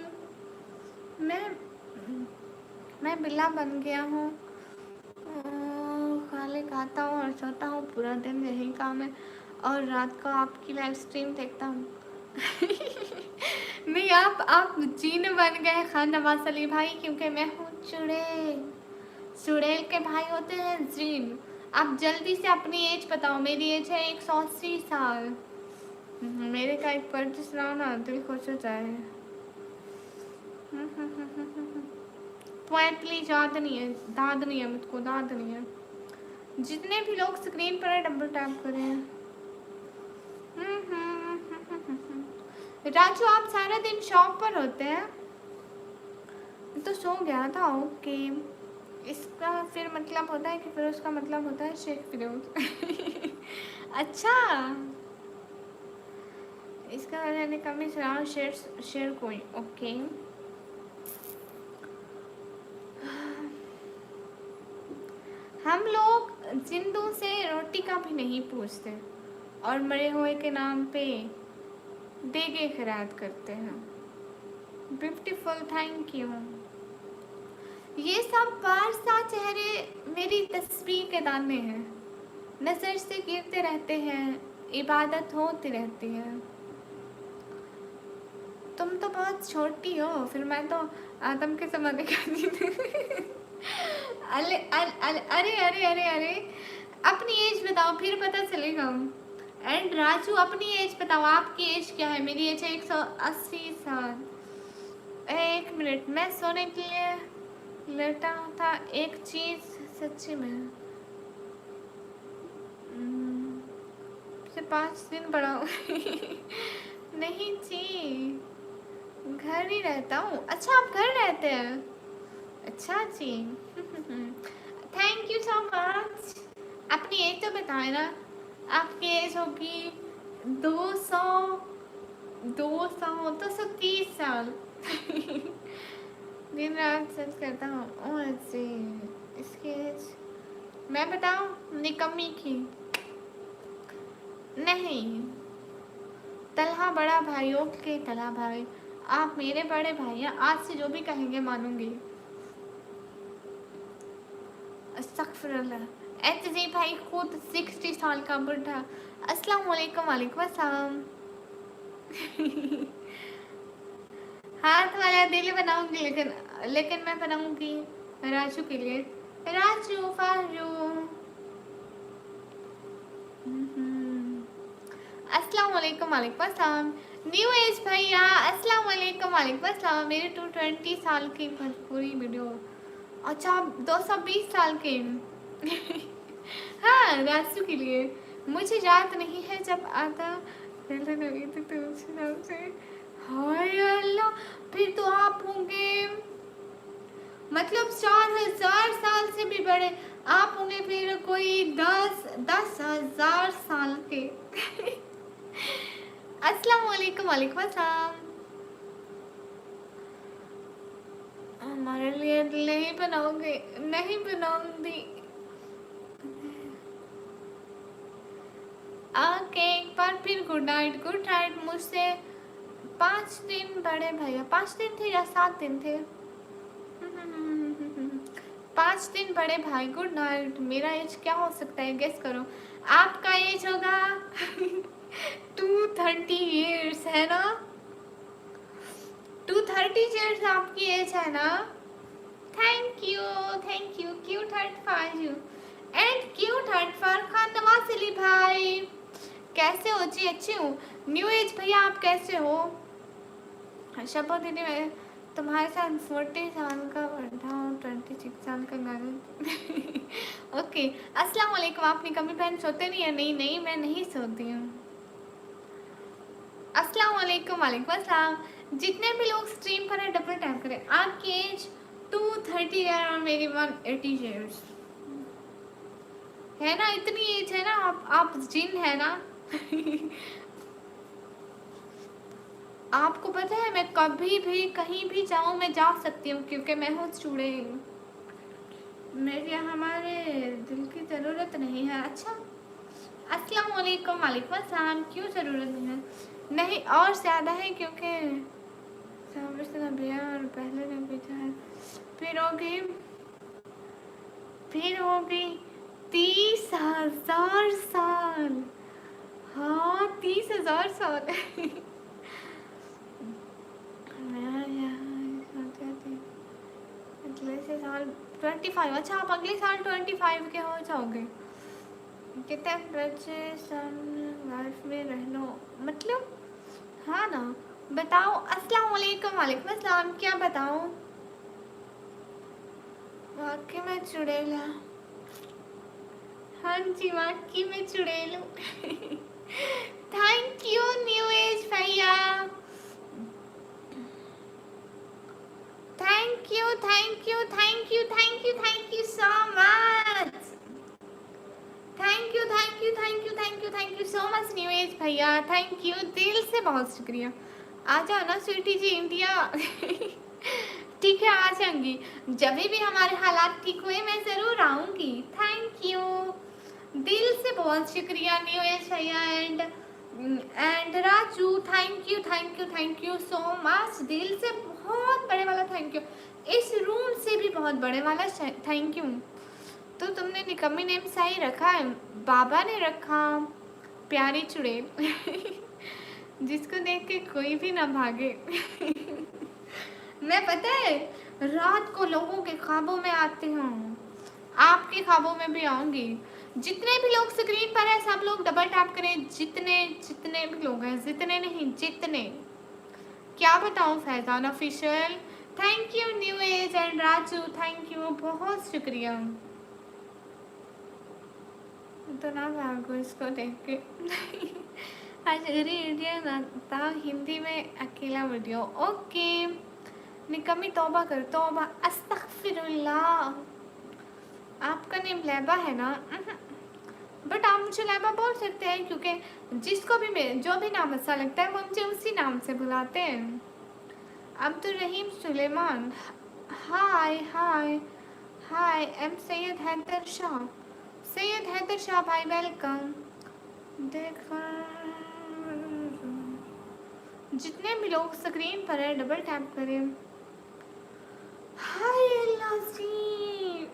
मैं बिल्ला बन गया हूँ। खाली खाता हूँ और सोता हूँ, पूरा दिन यही काम है, और रात को आपकी लाइव स्ट्रीम देखता हूँ। नहीं, आप जीन बन गए खान नवाज अली भाई, क्योंकि मैं हूँ चुड़ैल। चुड़ैल के भाई होते हैं जीन। आप जल्दी से अपनी एज बताओ। मेरी एज है 180 साल। मेरे का एक पर्च सुनाओ ना, दिल खुश हो जाए। प्लीज याद नहीं है, दाद नहीं है मुझको, दाद नहीं है। जितने भी लोग स्क्रीन पर है डबल टैप करें। राजू आप सारा दिन शॉप पर होते हैं? तो सो गया था। ओके, इसका फिर मतलब होता है कि फिर उसका मतलब होता है शेख फिरोज। अच्छा, इसका मैंने कभी सुना। शेर कोई। ओके, हम लोग जिंदों से रोटी का भी नहीं पूछते और मरे हुए के नाम पे देगे खैरात करते हैं। Beautiful, thank you. ये सब बारसा चेहरे मेरी तस्वीर के दाने हैं, नजर से गिरते रहते हैं, इबादत होती रहती है। तुम तो बहुत छोटी हो, फिर मैं तो आदम के ज़माने का अरे अरे अरे अरे अरे अरे, अपनी एज बताओ फिर पता चलेगा। एंड राजू अपनी एज बताओ, आपकी एज क्या है? मेरी एज है 180 साल। एक मिनट, मैं सोने के लिए लेटा था। एक चीज सच्ची में से 5 दिन बड़ा हूँ। नहीं जी, घर ही रहता हूँ। अच्छा, आप घर रहते हैं? अच्छा जी। Thank you so much. अपनी एज तो बताए ना। आपकी एज होगी 200 230 साल। दिन रात सर्च करता हूँ। ओह जी, इसकी एज मैं बताऊँ? निकम्मी की नहीं। तलहा बड़ा भाई। ओके तलहा भाई, आप मेरे बड़े भाई हैं। आज से जो भी कहेंगे मानूंगी। अस्तगफुरुल्लाह। एच जी भाई खुद 60 साल का बुढ़ा। अस्सलाम वालेकुम। वालेकुम अस्सलाम। हाथ वाला दिल बनाऊंगी, लेकिन मैं बनाऊंगी राजू के लिए। राजू फारू। अस्सलाम वालेकुम। वालेकुम अस्सलाम। न्यू एज भैया अस्सलाम वालेकुम। वालेकुम अस्सलाम। मेरे 220 साल की पूरी वीडियो। अच्छा, आप 220 साल के। हाँ, राजू के लिए मुझे याद नहीं है जब आता पहले लगी थी तो उस नाम से। हाय अल्लाह, फिर तो आप होंगे मतलब 4000 साल से भी बड़े। आप होंगे फिर कोई 10,000 साल के। अस्सलाम वालेकुम। वालेकुम अस्सलाम। हमारे लिए नहीं बनाओगे? नहीं बनाऊंगी। ओके, एक बार फिर गुड नाइट। Good night. मुझसे 5 दिन बड़े भैया। 5 दिन थे या 7 दिन थे? 5 दिन बड़े भाई। Good night. मेरा एज क्या हो सकता है, गेस करो। आपका एज होगा 230 ईयर्स, है ना? 230 ईयर्स आपकी एज है ना? Thank you, thank you. Cute heart for you and cute heart for Khan Nawaz Ali भाई। कैसे हो जी? अच्छी हूँ। न्यू एज भैया आप कैसे हो? शपथ दीदी, मैं तुम्हारे साथ 40 साल का बड़ा हूँ, 26 साल का गर्ल। ओके, अस्सलाम वालेकुम। आप निकम्मी बहन सोते नहीं है? नहीं नहीं, मैं नहीं सोती हूँ। अस्सलाम वालेकुम। वालेकुम अस्सलाम। जितने भी लोग स्ट्रीम पर है डबल टैप करें। आपकी एज 230 है और मेरी 180 ईयर्स है ना? इतनी एज है ना? आप जिन है ना? आपको पता है मैं कभी भी कहीं भी जाऊँ मैं जा सकती हूँ क्योंकि मैं हूँ स्टूडेंट। मेरे हमारे दिल की ज़रूरत नहीं है। अच्छा, अस्सलाम वालेकुम। वालेकुम अस्सलाम। क्यों ज़रूरत नहीं है? नहीं, और ज़्यादा है क्योंकि सामने से भैया और पहले ने पूछा है। फिर होगी फिर होगी 30,000 साल। हाँ, 30,000 साल। मैं यहाँ सोचा थी अगले से साल 25। अच्छा, आप अगले साल 25 के हो जाओगे। कितने बच्चे सन लाइफ में रह लो मतलब? हाँ ना, बताओ। अस्सलाम वालेकुम। वालेकुम अस्सलाम। क्या बताऊँ? वाकई में चुड़ैला। हाँ जी, वाकई में चुड़ैल हूँ। थैंक यू न्यू एज भैया। Thank you, thank you, thank you, thank you, thank you so much. Thank you, thank you, thank you, thank you, thank you so much new age भैया। थैंक यू, दिल से बहुत शुक्रिया। आ जाओ ना स्वीटी जी India. ठीक है, आ जाऊंगी। जब भी हमारे हालात ठीक हुए मैं ज़रूर आऊँगी। थैंक यू, दिल से बहुत शुक्रिया न्यू एज भैया। And Raju, thank you, thank you, thank you so much. दिल से बहुत बड़े वाला थैंक यू। इस रूम से भी बहुत बड़े वाला थैंक यू। तो तुमने निकम्मी नेम सही रखा है, बाबा ने रखा। प्यारी चुड़ैल। जिसको देख के कोई भी ना भागे। मैं पता है रात को लोगों के ख्वाबों में आती हूँ, आपके ख्वाबों में भी आऊंगी। जितने भी लोग स्क्रीन पर है सब लोग डबल टैप करें। जितने जितने भी लोग हैं, जितने नहीं जितने। क्या बताऊँ Faizan official. Thank you new age and Raju, thank you, बहुत शुक्रिया। तो ना भागो इसको देख के। आज इंडिया ना था हिंदी में अकेला वीडियो। ओके, निकम्मी तौबा कर, तौबा, अस्तगफिरुल्लाह। आपका नेम लैबा है ना? बट आप मुझे लैबा बोल सकते हैं क्योंकि जिसको भी मैं जो भी नाम अच्छा लगता है वो मुझे उसी नाम से बुलाते हैं। अब्दुल रहीम सुलेमान। हाय हाय हाय, एम सैयद हैदर शाह। सैयद हैदर शाह भाई, वेलकम। देखा, जितने भी लोग स्क्रीन पर है डबल टैप करें। हाय लाज़ीम।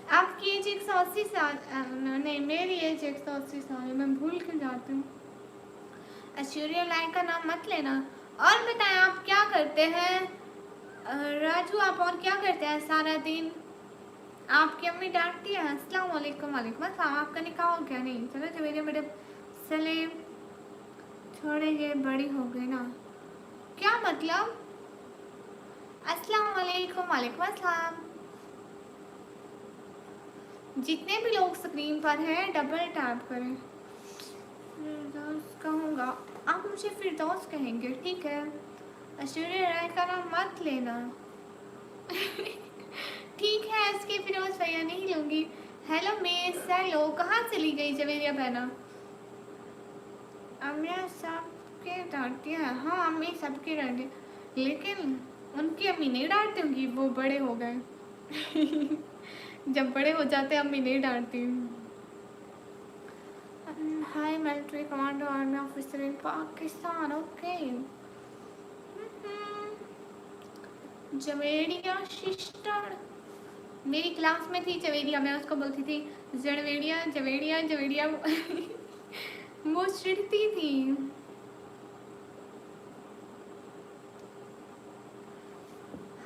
आपकी एज 180 साल? नहीं, मेरी एज 180 साल है, मैं भूल के जाती हूँ। ऐश्वर्या राय का नाम मत लेना। और बताएं आप क्या करते हैं? राजू, आप और क्या करते हैं सारा दिन? आपकी अम्मी डांटती है? अस्सलाम वालेकुम। वालेकुम अस्सलाम। आपका निकाह हो गया? नहीं, चलो जो मेरे बड़े सले छोड़े, ये बड़ी हो गई ना। क्या मतलब? अस्सलाम वालेकुम। वालेकुम अस्सलाम। जितने भी लोग स्क्रीन पर हैं डबल टैप करें। फिरदौस कहूँगा, आप मुझे फिरदौस कहेंगे, ठीक है। ऐश्वर्या राय का नाम मत लेना। ठीक है, इसके फिरोज भैया नहीं लूंगी। हेलो मिस, हेलो, कहाँ चली गई जवेरिया बहना? अम्मिया सबके डांटती है। हाँ, अम्मी सबके डांटती, लेकिन उनकी अम्मी नहीं डांटती होंगी, वो बड़े हो गए। जब बड़े हो जाते अम्मी नहीं डांटती। Hi military commando army officer in Pakistan, okay. Javeria sister मेरी क्लास में थी, जवेरिया, मैं उसको बोलती थी जड़वेड़िया जवेरिया जवेरिया। वो चिढ़ती थी।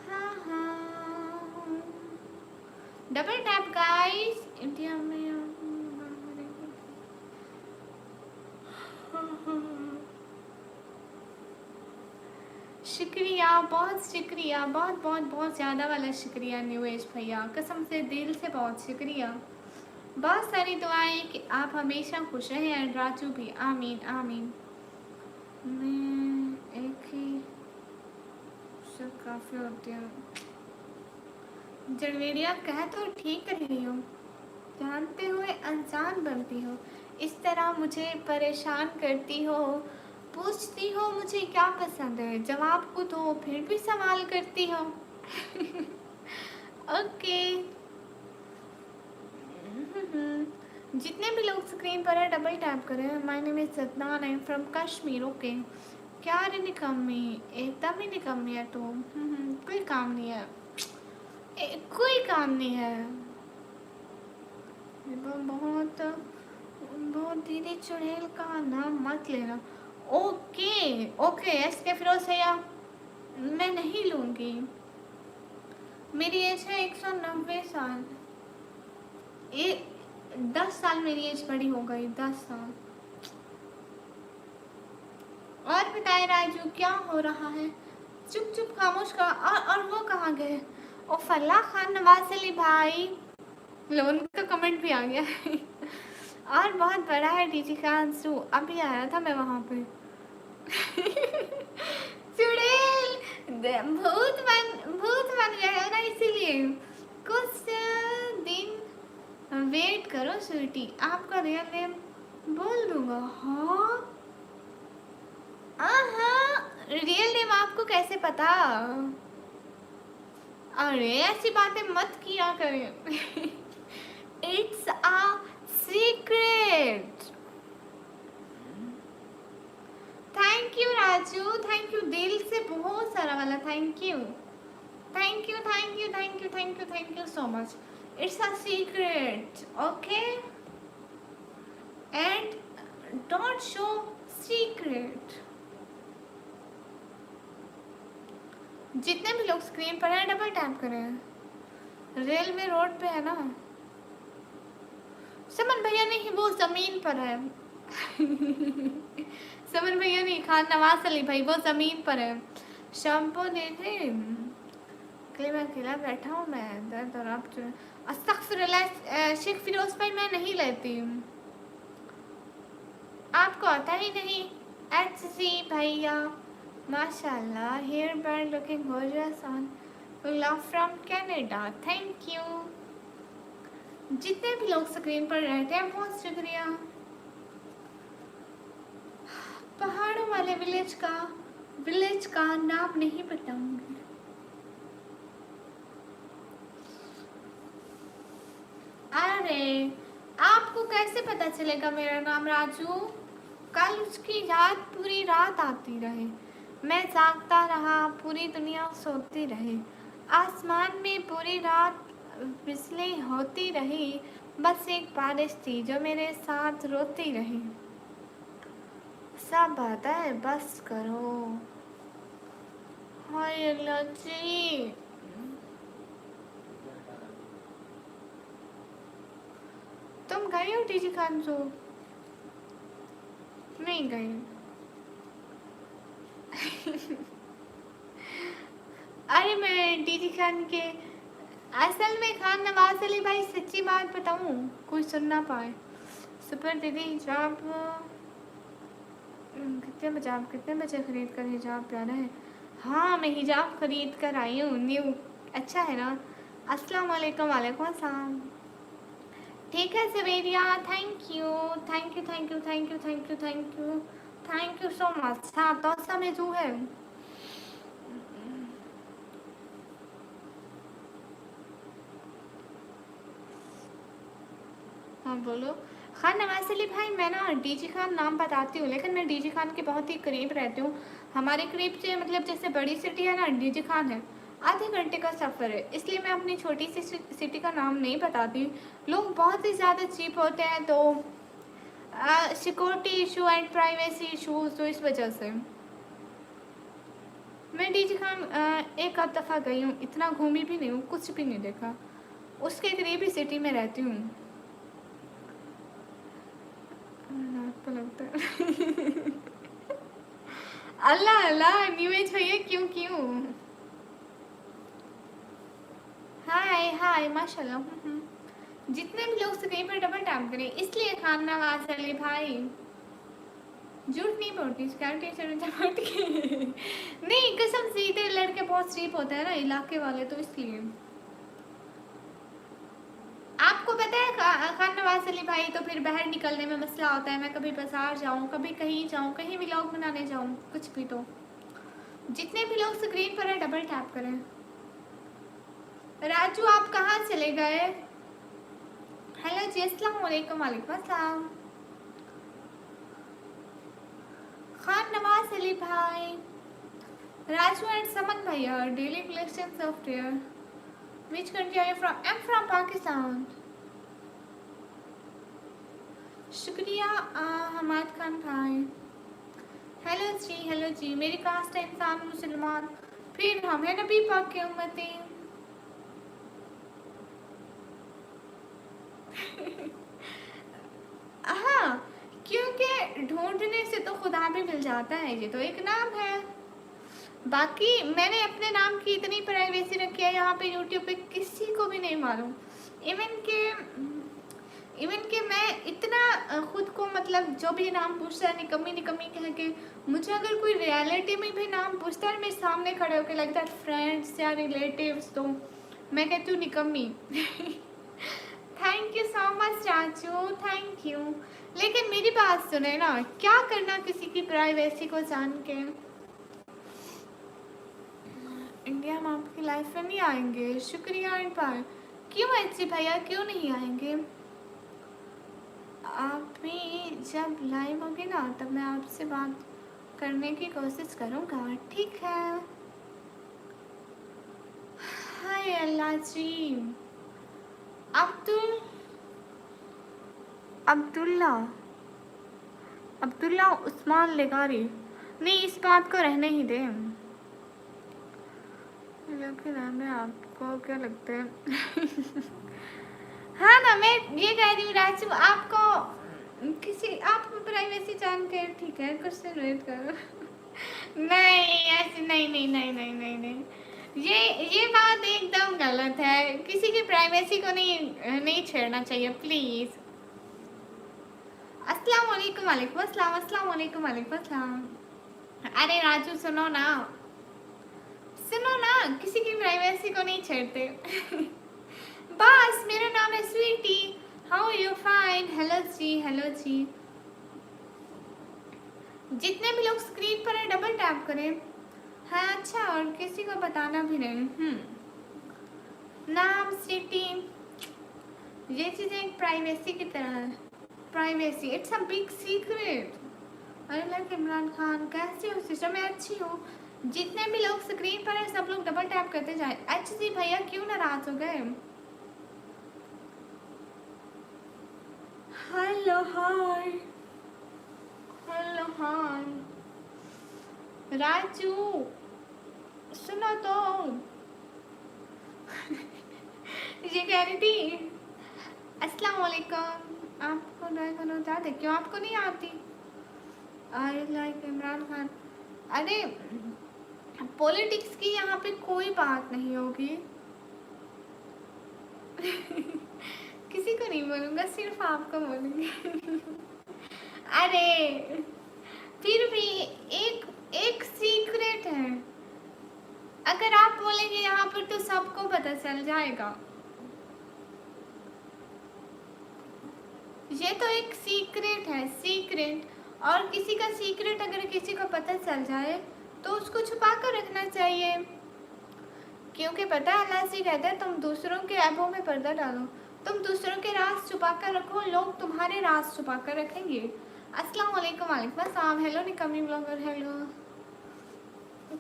हाँ हाँ, डबल टैप गाइस। इंडिया में शुक्रिया, बहुत शुक्रिया, बहुत बहुत बहुत ज़्यादा वाला शुक्रिया न्यूएज भैया, कसम से दिल से बहुत शुक्रिया। बहुत सारी दुआएं कि आप हमेशा खुश रहें, एंड राजू भी, आमीन आमीन। मैं एक ही सब काफ़ी होती हूँ। जड़वेड़िया कह तो ठीक रही हो, जानते हुए अनजान बनती हो, इस तरह मुझे परेशान करती हो, पूछती हो मुझे क्या पसंद है, जवाब को तो फिर भी सवाल करती हो। ओके। जितने भी लोग स्क्रीन पर है डबल टैप करें। My name is Sadnan, I am from Kashmir, okay. क्या रे निकम्मी, एकदम ही निकम्मी है तू। कोई काम नहीं है, कोई काम नहीं है। बहुत बहुत दीदी चुड़ैल का नाम मत लेना। ओके ओके, एस के फिरोज भैया, मैं नहीं लूँगी। मेरी एज है 190 साल। ये 10 साल मेरी एज बड़ी हो गई, 10 साल। और बताए राजू, क्या हो रहा है? चुप चुप खामोश का। और वो कहाँ गए? ओ फल्ला खान, नवाज अली भाई, लोन का कमेंट भी आ गया है। और बहुत बड़ा है डीजी का आंसू, अभी आया था मैं वहाँ पे। चुड़ैल, भूत बन गए हो ना, इसीलिए कुछ दिन वेट करो स्वीटी, आपका रियल नेम बोल दूंगा। हाँ रियल नेम आपको कैसे पता? अरे ऐसी बातें मत किया करें। It's a secret. Thank you Raju, thank you दिल से, बहुत सारा वाला thank you, thank you thank you thank you thank you thank you so much. It's a secret, okay, and don't show secret. जितने भी लोग स्क्रीन पर हैं डबल टैप करें। रेलवे रोड पे है ना? समन भैया नहीं, वो जमीन पर है। समन भैया नहीं, खान नवाज अली भाई, वो जमीन पर है। शैम्पू दे दे, मैं अकेला बैठा हूँ, मैं दर्द और आप अस्तगफिरुल्लाह। शेख फिरोज भाई, मैं नहीं लेती हूँ, आपको आता ही नहीं। एचसी भैया, माशाल्लाह, hair band looking gorgeous on, love from Canada, thank you. जितने भी लोग स्क्रीन पर रहते हैं बहुत शुक्रिया। पहाड़ों वाले विलेज का नाम नहीं बताऊंगी। अरे आपको कैसे पता चलेगा मेरा नाम राजू? कल उसकी याद पूरी रात आती रहे, मैं जागता रहा, पूरी दुनिया सोती रही, आसमान में पूरी रात बिजली होती रही, बस एक बारिश थी जो मेरे साथ रोती रही। सब आता है, बस करो। हाय अल्लाह जी, तुम गए हो डीजी खान जो? नहीं गई। अरे मैं डीजी खान के असल में खान नवाज अली भाई सच्ची बात बताऊं, कोई सुन ना पाए। सुपर दीदी हिजाब कितने बजे खरीद कर हिजाब प्यारा है। हाँ मैं हिजाब खरीद कर आई हूँ न्यू। अच्छा है ना। अस्सलाम वालेकुम। वालेकुम अस्सलाम। ठीक है Saveria, thank you thank you thank you thank you thank you thank you thank you so much. हाँ तो समय जो है। हाँ बोलो। खान नवाज अली भाई, मैं ना डीजी खान नाम बताती हूँ, लेकिन मैं डीजी खान के बहुत ही करीब रहती हूँ। हमारे करीब से मतलब जैसे बड़ी सिटी है ना, डीजी खान है, आधे घंटे का सफ़र है, इसलिए मैं अपनी छोटी सी सिटी का नाम नहीं बताती। लोग बहुत ही ज़्यादा चीप होते हैं, तो security issue and privacy issues, तो इस वजह से मैं डीजी खान एक आध दफ़ा गई हूँ, इतना घूमी भी नहीं हूँ, कुछ भी नहीं देखा। उसके करीब ही सिटी में रहती हूँ। रात को लगता है अल्लाह अल्लाह न्यू एज भैया, क्यों क्यों। हाय हाय माशाल्लाह। जितने भी लोग स्क्रीन पर डबल टैप करें, इसलिए खान नवाज अली भाई झूठ नहीं बोलती, नहीं कसम से, इधर लड़के बहुत स्ट्रीप होते हैं ना इलाके वाले, तो इसलिए। आपको पता है खान नवाज अली भाई, तो फिर बाहर निकलने में मसला होता है। मैं कभी बाजार जाऊँ, कभी कहीं जाऊँ, कहीं व्लॉग बनाने जाऊँ, कुछ भी। तो जितने भी लोग स्क्रीन पर है डबल टैप करें। राजू आप कहाँ चले गए। हेलो जी, अस्सलाम वालेकुम। वालेकुम अस्सलाम। खान नवाज अली भाई, राजू एंड समन भैया, daily collection software. Which country are you from. I am from Pakistan. शुक्रिया हमाद खान भाई। हेलो जी, मेरी कास्ट है इंसान मुसलमान, फिर हम है नबी पाक के उम्मती। हाँ, क्योंकि ढूंढने से तो खुदा भी मिल जाता है, ये तो एक नाम है। बाकी मैंने अपने नाम की इतनी प्राइवेसी रखी है यहाँ पे यूट्यूब पे, किसी को भी नहीं मालूम। इवन के इवन कि मैं इतना खुद को मतलब जो भी नाम पूछता है निकम्मी निकम्मी कह के, मुझे अगर कोई रियलिटी में भी नाम पूछता है मेरे सामने खड़े होकर, लगता है फ्रेंड्स या रिलेटिव्स, तो मैं कहती हूँ निकम्मी। थैंक यू सो मच चाचू, थैंक यू। लेकिन मेरी बात सुने ना, क्या करना किसी की प्राइवेसी को जान के। इंडिया हम आपकी लाइफ में नहीं आएंगे। शुक्रिया इनफार। क्यों ऐसी भैया, क्यों नहीं आएंगे। आप भी जब लाइव होगी ना, तब मैं आपसे बात करने की कोशिश करूँगा, ठीक है। हाय अल्लाह जी। अब्दुल अब्दुल्ला अब्दुल्ला उस्मान लेगारी। नहीं, इस बात को रहने ही दें। लेकिन हमें आपको क्या लगता है। हाँ ना, मैं ये कह रही हूँ राजू, आपको किसी आप प्राइवेसी जान के, ठीक है, कुछ दिन वेट करो। नहीं ऐसे नहीं नहीं नहीं नहीं नहीं नहीं, ये बात एकदम गलत है। किसी की प्राइवेसी को नहीं नहीं छेड़ना चाहिए, प्लीज। अस्सलाम वालेकुम। वालेकुम अस्सलाम। अस्सलाम वालेकुम। वालेकुम अस्सलाम। अरे राजू सुनो ना, सुनो ना, किसी की प्राइवेसी को नहीं छेड़ते। बस मेरा नाम है Sweety. How you fine. Hello जी, हेलो जी। जितने भी लोग स्क्रीन पर है डबल टैप करें। हाँ अच्छा, और किसी को बताना भी नहीं। नाम, सिटी, ये चीज़ें एक प्राइवेसी की तरह है। Privacy it's a big secret. अरे लाइक इमरान खान, कैसे हो सिस्टर। मैं अच्छी हूँ। जितने भी लोग स्क्रीन पर है सब लोग डबल टैप करते जाए। अच्छा जी भैया, क्यों नाराज हो गए। Hello hi. Hello hi. Raju सुनो तो। ये कह रही थी अस्सलाम वालेकुम। आपको ड्राइंग बनाना आती, क्यों आपको नहीं आती। I like Imran Khan. अरे पॉलिटिक्स की यहाँ पे कोई बात नहीं होगी। किसी को नहीं बोलूँगा, सिर्फ आपको बोलूँगी। अरे फिर भी एक एक सीक्रेट है, अगर आप बोलेंगे यहाँ पर तो सबको पता चल जाएगा। ये तो एक सीक्रेट है, सीक्रेट। और किसी का सीक्रेट अगर किसी को पता चल जाए तो उसको छुपा कर रखना चाहिए, क्योंकि पता है अल्लाह से कहते हैं तुम दूसरों के ऐबों में पर्दा डालो, तुम दूसरों के राज छुपा कर रखो, लोग तुम्हारे राज छुपा कर रखेंगे। अस्सलाम वालेकुम। वालेकुम अस्सलाम। हेलो निकमी blogger, hello.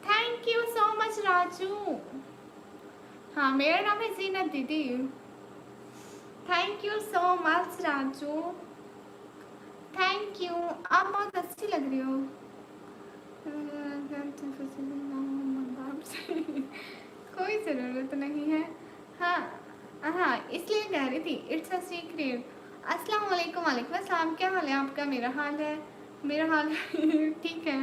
Thank you so much Raju. हाँ मेरा नाम है जीनत दीदी। Thank you so much Raju, thank you. आप बहुत अच्छी लग रही हो। कोई ज़रूरत नहीं है। हाँ हाँ, इसलिए कह रही थी इट्स अ सीक्रेट। अस्सलाम वालेकुम। वालेकुम अस्सलाम। क्या हाल है आपका? मेरा हाल है, मेरा हाल ठीक है।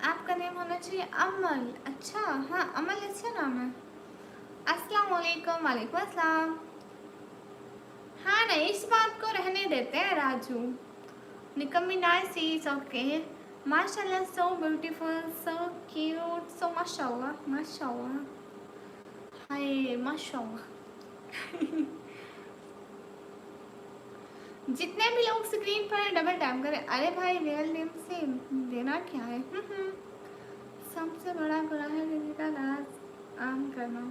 आपका नेम होना चाहिए अमल। अच्छा हाँ, अमल अच्छा नाम है। अस्सलाम वालेकुम। वालेकुम अस्सलाम। हाँ ना, इस बात को रहने देते हैं राजू। निकम्मी नाइस इज ओके। माशाल्लाह, सो ब्यूटीफुल, सो क्यूट, सो माशाल्लाह माशाल्लाह। हाय माशाल्लाह। जितने भी लोग स्क्रीन पर डबल टैप करें। अरे भाई रियल नेम से देना क्या है? सबसे बड़ा गुनाह है किसी का राज आम करना।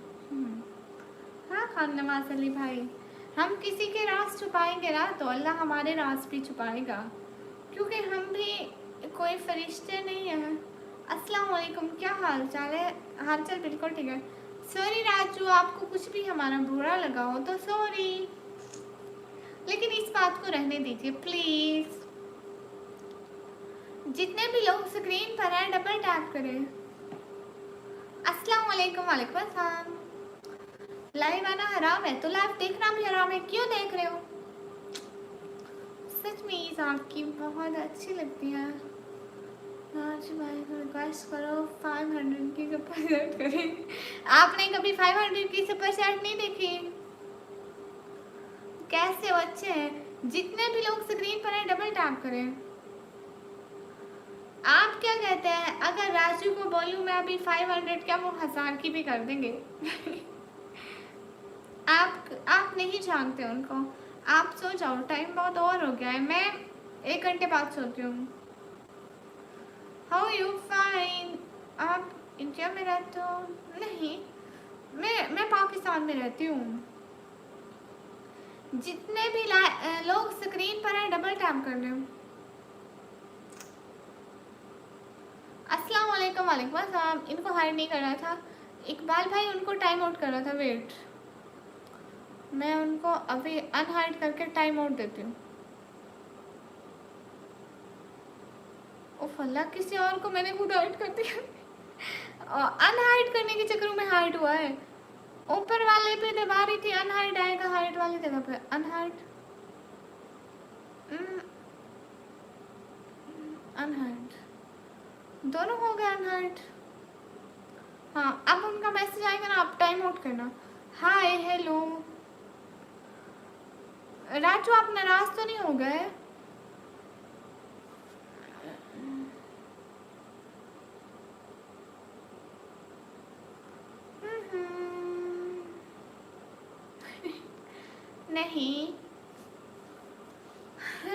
हाँ खान नवाज अली भाई, हम किसी के राज छुपाएंगे ना तो अल्लाह हमारे राज भी छुपाएगा, क्योंकि हम भी कोई फरिश्ते नहीं हैं। अस्सलाम वालेकुम, क्या हाल चाल है? हाल चाल बिल्कुल ठीक है। सॉरी राजू, आपको कुछ भी हमारा बुरा लगा हो तो सॉरी, लेकिन इस बात को रहने दीजिए प्लीज़। जितने भी लोग स्क्रीन पर हैं डबल टैप करें। अस्सलाम वालेकुम। वालेकुम अस्सलाम। लाइव आना हराम है तो लाइव देखना भी हराम है, क्यों देख रहे हो? सच में ईद आपकी बहुत अच्छी लगती है। आज भाई को रिक्वेस्ट करो 500 की सुपर चैट करें। आपने कभी 500 की सुपर चैट नहीं देखी? कैसे हो? अच्छे हैं। जितने भी लोग स्क्रीन पर हैं डबल टैप करें। आप क्या कहते हैं अगर राजू को बोलूं मैं अभी 500, क्या वो 1000 की भी कर देंगे? आप नहीं जानते उनको। आप सो जाओ, टाइम बहुत ओवर हो गया है। मैं 1 घंटे बाद सोती हूँ। How you fine? आप इंडिया में रहते हो? नहीं, मैं पाकिस्तान में रहती हूँ। जितने भी लोग स्क्रीन पर हैं डबल टैप कर रहे हो। अस्सलाम वालेकुम। वालेकुम अस्सलाम। इनको हाइड नहीं करना था, इकबाल भाई उनको टाइम आउट कर रहा था। वेट, मैं उनको अभी अनहाइड करके टाइम आउट देती हूँ। अल्लाह, किसी और को मैंने खुद हाइड कर दिया। अनहाइड करने के चक्कर में हाइड हुआ है। ऊपर वाले पे दबा रही थी अनहाइड आएगा, हाइड वाली जगह पे अनहाइड। अनहाइड दोनों हो गए अनहाइड। हाँ अब उनका मैसेज आएगा ना, आप टाइम आउट करना। हाय हेलो राजू, आप नाराज तो नहीं हो गए? नहीं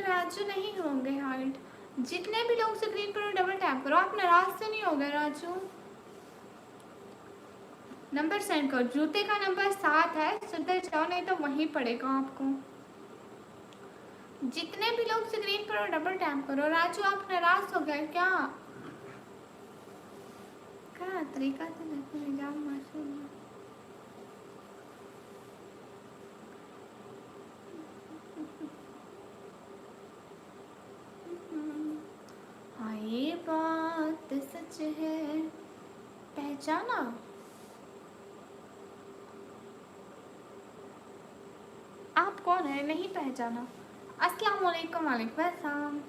राजू नहीं होंगे हाइड। जितने भी लोग स्क्रीन पर डबल टैप करो। आप नाराज तो नहीं हो गए राजू? नंबर सेंड करो। जूते का नंबर 7 है, सुधर जाओ नहीं तो वहीं पड़ेगा आपको। जितने भी लोग स्क्रीन पर डबल टैप करो। राजू आप नाराज हो गए क्या? क्या तरीका था निजाम माशाल्लाह। हाँ ये बात सच है। पहचाना? आप कौन है? नहीं पहचाना। अस्सलाम वालेकुम। वालेकुम अस्सलाम।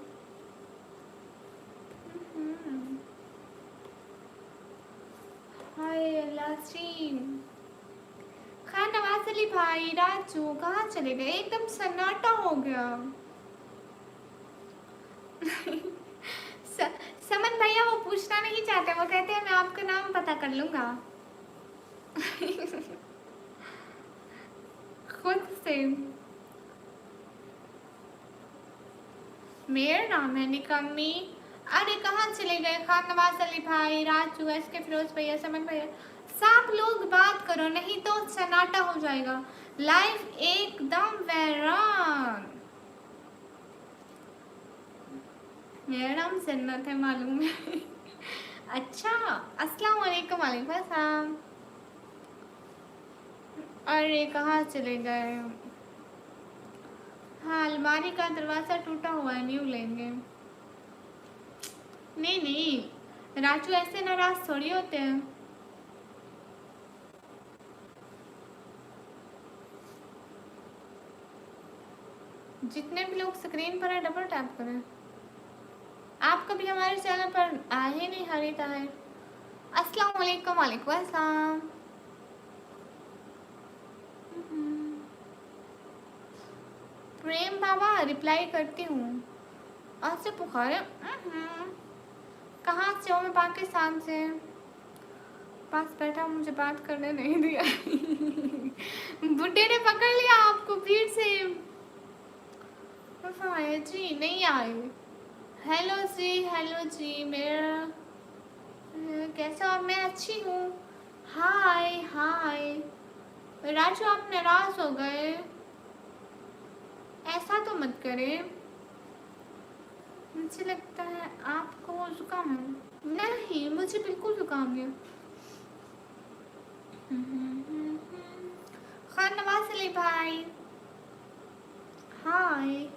हाय लास्टीन। खान नवाज अली भाई, राजू कहाँ चले गए? एकदम सन्नाटा हो गया। स, समन भैया वो पूछना नहीं चाहते, वो कहते हैं मैं आपका नाम पता कर लूंगा। खुद से। मेरा नाम है निकम्मी। अरे कहाँ चले गए? खान नवाज अली भाई, राजू, एस के फिरोज भैया, समन भैया, सब लोग बात करो नहीं तो सन्नाटा हो जाएगा। लाइफ एकदम वैरान। मेरा नाम जन्नत है, मालूम है। अच्छा, अस्सलाम वालेकुम। वालेकुम अस्सलाम। अरे कहाँ चले गए? हाँ, अलमारी का दरवाज़ा टूटा हुआ है, न्यू लेंगे। नहीं नहीं, राजू ऐसे नाराज थोड़ी होते हैं। जितने भी लोग स्क्रीन पर है डबल टैप करें। आप कभी हमारे चैनल पर आए ही नहीं हरी ताहिर। अस्सलाम वालेकुम। वालेकुम अस्सलाम। प्रेम बाबा रिप्लाई करती हूँ। आज से बुखार है। कहाँ से हो? मैं पाकिस्तान से। पास बैठा, मुझे बात करने नहीं दिया। बुड्ढे ने पकड़ लिया आपको भीड़ से। आए जी, नहीं आए। हेलो जी, हेलो जी। मेरा कैसा हो? मैं अच्छी हूँ। हाय हाय। राजू आप नाराज हो गए? ऐसा तो मत करें। मुझे लगता है आपको जुकाम है। नहीं, मुझे बिल्कुल जुकाम है। खान नवाज अली भाई, हाय।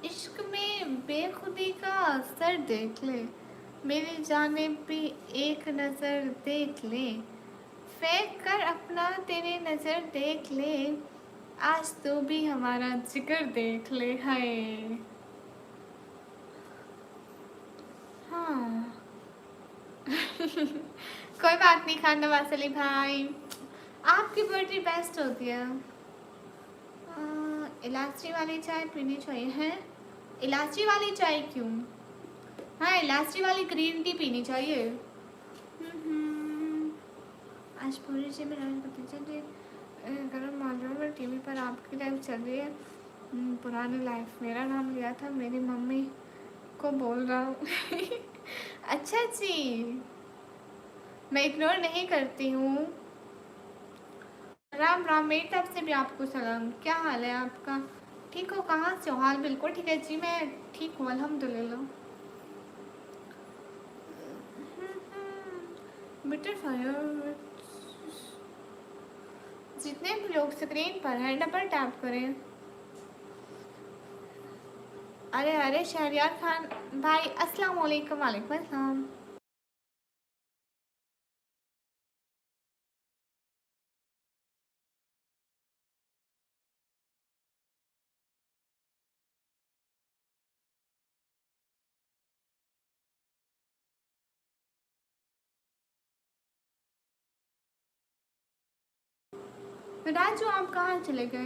इश्क में बेखुदी का असर देख ले, मेरी जानिब भी एक नज़र देख ले, फेंक कर अपना तेरी नज़र देख ले, आज तो भी हमारा जिगर देख ले। हाय। हाँ। कोई बात नहीं खान नवाज अली भाई, आपकी बर्थडे बेस्ट होती है। इलायची वाली चाय पीनी चाहिए है। इलायची वाली चाय क्यों? हाँ, इलायची वाली ग्रीन टी पीनी चाहिए। आज पूरी से मेरा पता चले गर्म मालूम में टीवी पर आपकी लाइव चल रही है। पुरानी लाइफ, मेरा नाम लिया था, मेरी मम्मी को बोल रहा हूँ। अच्छा जी, मैं इग्नोर नहीं करती हूँ। राम राम, मेरी तरफ से भी आपको सलाम। क्या हाल है आपका? ठीक हो? कहाँ से हो? हाल बिल्कुल ठीक है जी, मैं ठीक हूँ अल्हम्दुलिल्लाह। Bitter fire. जितने भी लोग स्क्रीन पर हैं डबल टैप करें। अरे अरे शहरियार खान भाई, अस्सलाम वालेकुम। वालेकुम अस्सलाम। राजू आप कहाँ चले गए?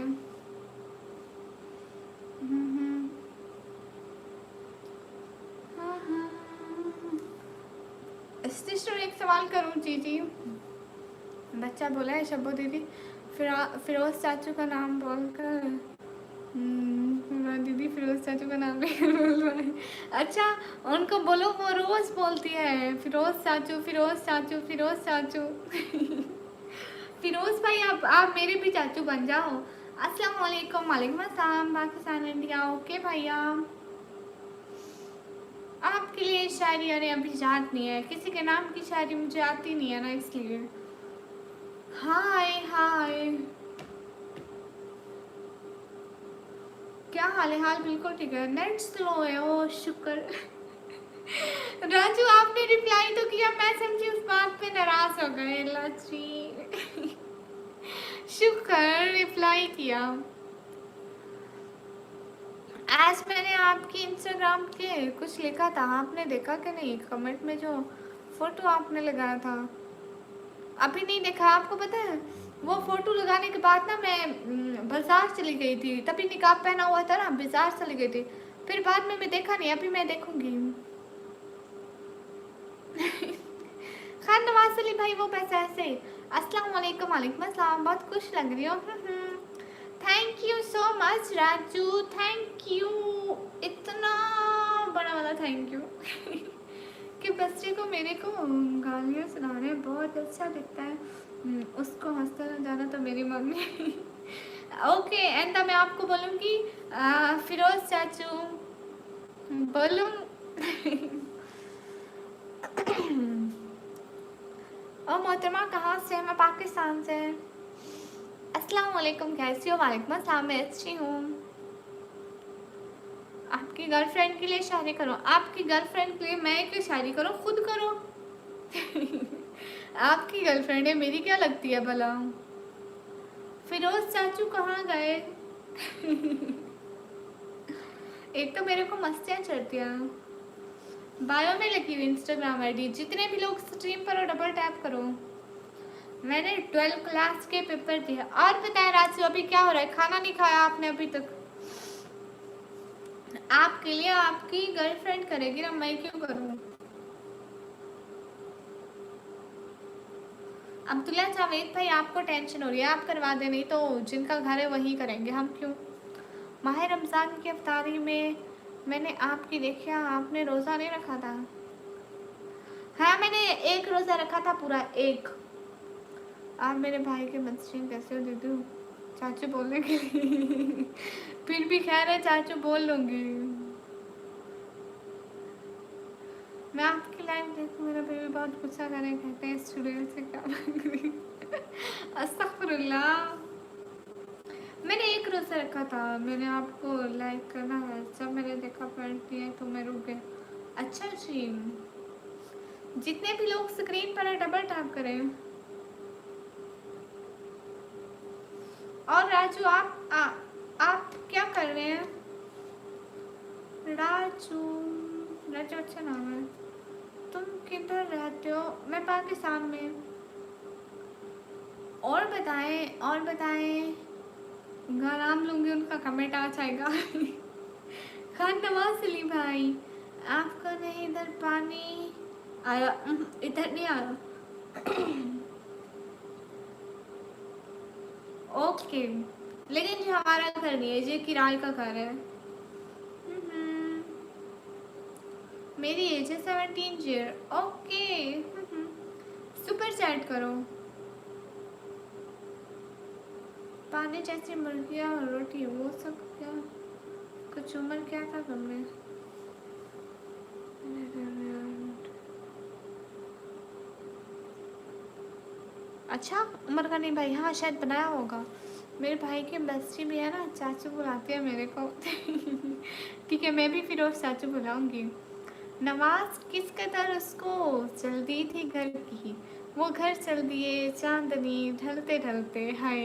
हाँ हाँ। सिस्टर एक सवाल करूँ? जी जी। बच्चा बोला है शब्बो दीदी, फिरोज चाचू का नाम बोलकर। दीदी फिरोज चाचू का नाम नहीं बोल रहा है। अच्छा, उनको बोलो, वो रोज बोलती है फिरोज चाचू, फिरोज चाचू, फिरोज चाचू। फिरोज भाई, आप मेरे भी चाचू बन जाओ। अस्सलाम वालेकुम। वालेकुम अस्सलाम। पाकिस्तान इंडिया। ओके भैया, आपके लिए शायरी अरे अभी याद नहीं है, किसी के नाम की शायरी मुझे आती नहीं है ना, इसलिए। हाय हाय। क्या हाल है? हाल बिल्कुल ठीक है, नेट स्लो है। ओ शुक्र। राजू आपने रिप्लाई तो किया, मैं समझी उस बात पे नाराज हो गए। लची। शुक्र रिप्लाई किया। आज मैंने आपकी इंस्टाग्राम के कुछ लिखा था, आपने देखा कि नहीं? कमेंट में जो फोटो आपने लगाया था, अभी नहीं देखा। आपको पता है वो फोटो लगाने के बाद ना मैं बाजार चली गई थी, तभी निकाब पहना हुआ था ना, बाजार चली गई थी, फिर बाद में मैं देखा नहीं, अभी मैं देखूंगी। खान नवाज अली भाई वो पैसा ऐसे। अस्सलाम वालेकुम। वालेकुम अस्सलाम। बहुत खुश लग रही हो। Thank you so much Raju, thank you, इतना बड़ा वाला थैंक यू। कि बच्चे को मेरे को गालियाँ सुना रहे हैं, बहुत अच्छा दिखता है। उसको हंसता ना जाना तो मेरी मम्मी। ओके एंड मैं आपको बोलूँगी फिरोज चाचू बोलूँ। और मोहतरमा कहाँ से? मैं पाकिस्तान से। अस्सलाम वालेकुम, कैसी हो? वालेकुम अस्सलाम, मैं अच्छी हूँ। आपकी गर्लफ्रेंड के लिए शायरी करो? आपकी गर्लफ्रेंड के लिए मैं क्यों शायरी करूँ, खुद करो। आपकी गर्लफ्रेंड है, मेरी क्या लगती है भला। फिरोज चाचू कहाँ गए? एक तो मेरे को मस्तियाँ चढ़ती हैं। बायो में लगी हुई इंस्टाग्राम आईडी, जितने भी लोग स्ट्रीम पर हो डबल टैप करो। मैंने 12th क्लास के पेपर दिए। और बताएं राजू अभी क्या हो रहा है? खाना नहीं खाया आपने अभी तक? आपके लिए आपकी गर्लफ्रेंड करेगी ना, मैं क्यों करूँ। अब्दुल्ला जावेद भाई आपको टेंशन हो रही है, आप करवा दे, नहीं तो जिनका घर है वही करेंगे, हम क्यों। माह रमज़ान की अफ्तारी में मैंने आपकी देखा, आपने रोज़ा नहीं रखा था। हाँ मैंने एक रोज़ा रखा था, पूरा एक। आप मेरे भाई के मस्जिद कैसे हो दीदू? चाचू बोलने के लिए। फिर भी खैर है, चाचू बोल लूँगी मैं। आपकी लाइव देखूँ, मेरा बेबी बहुत गुस्सा करे, कहते हैं स्टूडियो से क्या मांग रही। अस्तगफुरुल्लाह। मैंने एक रोज़ा रखा था, मैंने आपको लाइक करना है, जब मैंने देखा पॉइंट दिए तो मैं रुक गया। अच्छा जी, जितने भी लोग स्क्रीन पर है डबल टैप करें। और राजू आप क्या कर रहे हैं? राजू, राजू अच्छा नाम है। तुम किधर रहते हो? मैं पाकिस्तान में। और बताएं, और बताएं। उनका नाम लूँगी, उनका कमेंट आ जाएगा। खान नवाज अली भाई, आपका नहीं इधर पानी आया? इधर नहीं आया। ओके, लेकिन ये हमारा घर नहीं है, ये किराए का घर है। मेरी एज है 17 ईयर। ओके, सुपर चैट करो। पानी जैसी मुर्गियाँ और रोटी, वो सब क्या? कुछ उम्र क्या था तुमने? अच्छा उम्र का नहीं भाई, हाँ शायद बनाया होगा। मेरे भाई की बेस्टी भी है ना, चाचू बुलाती है मेरे को। ठीक है, मैं भी फिरोज चाचू बुलाऊंगी। नवाज किस कदर उसको जल्दी थी घर की, वो घर चल दिए चांदनी ढलते ढलते। हाय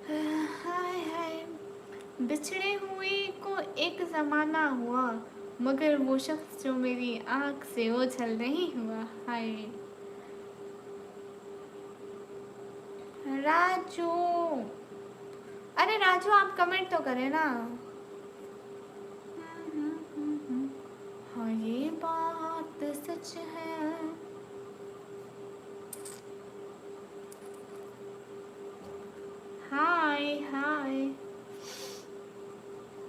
हाय हाय, बिछड़े हुए को एक ज़माना हुआ, मगर वो शख्स जो मेरी आँख से ओझल नहीं हुआ। हाय राजू, अरे राजू आप कमेंट तो करें ना। हाँ ये बात सच है। हाय हाय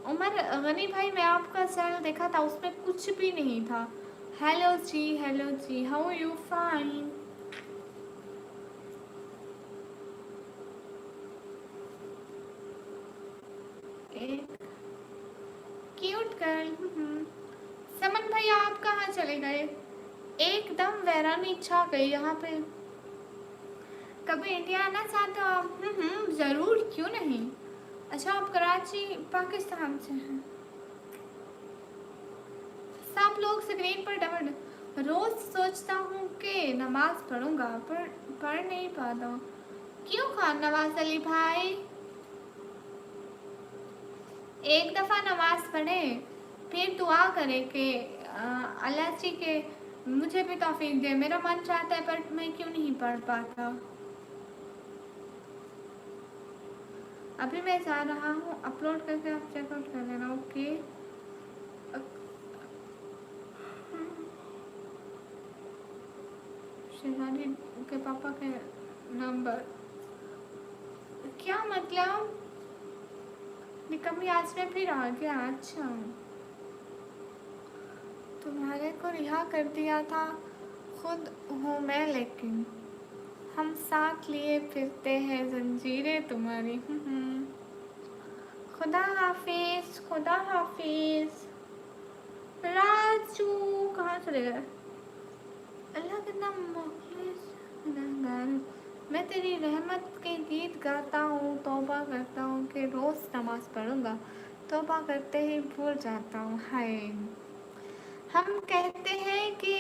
उमर गनी भाई, मैं आपका चैनल देखा था, उसमें कुछ भी नहीं था। हेलो जी, हेलो जी, हाउ यू? फाइन। एक क्यूट गर्ल। समन भाई आप कहाँ चले गए? एकदम वैरानी छा गई यहाँ पे। कभी इंडिया आना चाहते हो आप? ज़रूर, क्यों नहीं। अच्छा आप कराची पाकिस्तान से हैं? सब लोग स्क्रीन पर डबल। रोज़ सोचता हूँ कि नमाज पढ़ूंगा, पर पढ़ नहीं पाता हूँ। क्यों खान नवाज अली भाई? एक दफ़ा नमाज पढ़े, फिर दुआ करें कि अल्लाह जी के मुझे भी तौफीक दे, मेरा मन चाहता है पर मैं क्यों नहीं पढ़ पाता। अभी मैं जा रहा हूँ, अपलोड करके आप चेकआउट कर लेना। ओके। शेजारी के पापा के नंबर, क्या मतलब निकम्मी आज में फिर आ गया। अच्छा, तुम्हारे को रिहा कर दिया था, खुद हूँ मैं, लेकिन हम साथ लिए फिरते हैं जंजीरें तुम्हारी। खुदा हाफिज, खुदा हाफिज। राजू कहाँ चले गए? अल्लाह कितना मुखलिस गुनहगार। मैं तेरी रहमत के गीत गाता हूँ, तौबा करता हूँ कि रोज़ नमाज पढ़ूंगा, तौबा करते ही भूल जाता हूँ। हाय, हम कहते हैं कि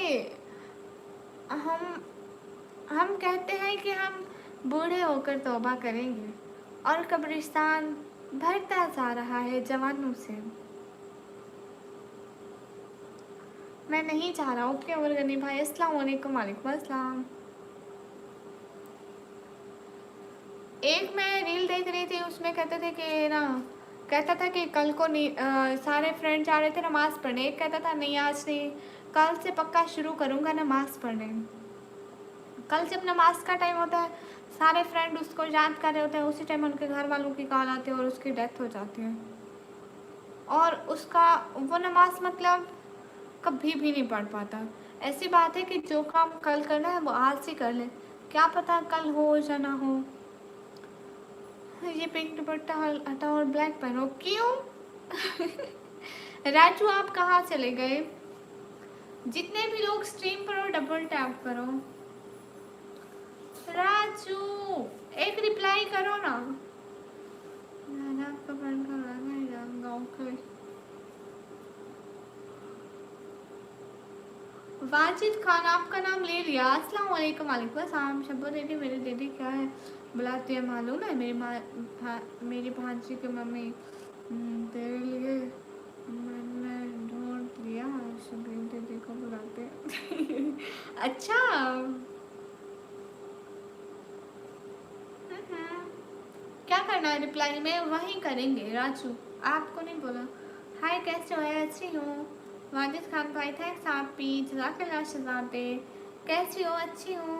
हम हम कहते हैं कि हम बूढ़े होकर तौबा करेंगे, और कब्रिस्तान भरता जा रहा है जवानों से। मैं नहीं चाह रहा। ओके मुरगनी भाई, अस्सलाम वालेकुम। वालेकुम अस्सलाम। एक मैं रील देख रही थी, उसमें कहते थे कि ना, कहता था कि कल को नहीं, सारे फ्रेंड्स आ रहे थे नमाज़ पढ़ने। एक कहता था नहीं आज नहीं, कल से पक्का शुरू करूँगा नमाज़ पढ़ने। कल जब नमाज का टाइम होता है, सारे फ्रेंड उसको याद कर रहे होते हैं, उसी टाइम उनके घर वालों की कॉल आती है और उसकी डेथ हो जाती है। और उसका वो नमाज मतलब कभी भी नहीं पढ़ पाता। ऐसी बात है कि जो काम कल करना है वो आज ही कर ले, क्या पता कल हो या ना हो। ये पिंक दुपट्टा हटाओ और ब्लैक पहनो। क्यों? राजू आप कहाँ चले गए? जितने भी लोग स्ट्रीम पर हो डबल टैप करो। राजू एक रिप्लाई करो ना। आपका वाजिद खान आपका नाम ले लिया। अस्सलाम वालेकुम। वालेकुम अस्सलाम। शब्बो दीदी, मेरी दीदी क्या है बुलाती है मालूम है? मेरी भांजी की मम्मी तेरे लिए मैंने ढूंढ लिया, शबीर दीदी को बुलाते अच्छा। क्या करना है रिप्लाई में? वहीं करेंगे राजू, आपको नहीं बोला। हाय कैसे हो? अच्छी हूँ। वाजिद खान भाई थैंक्स आप भी, जज़ाकल्लाह शहजादे। कैसी हो? अच्छी हूँ।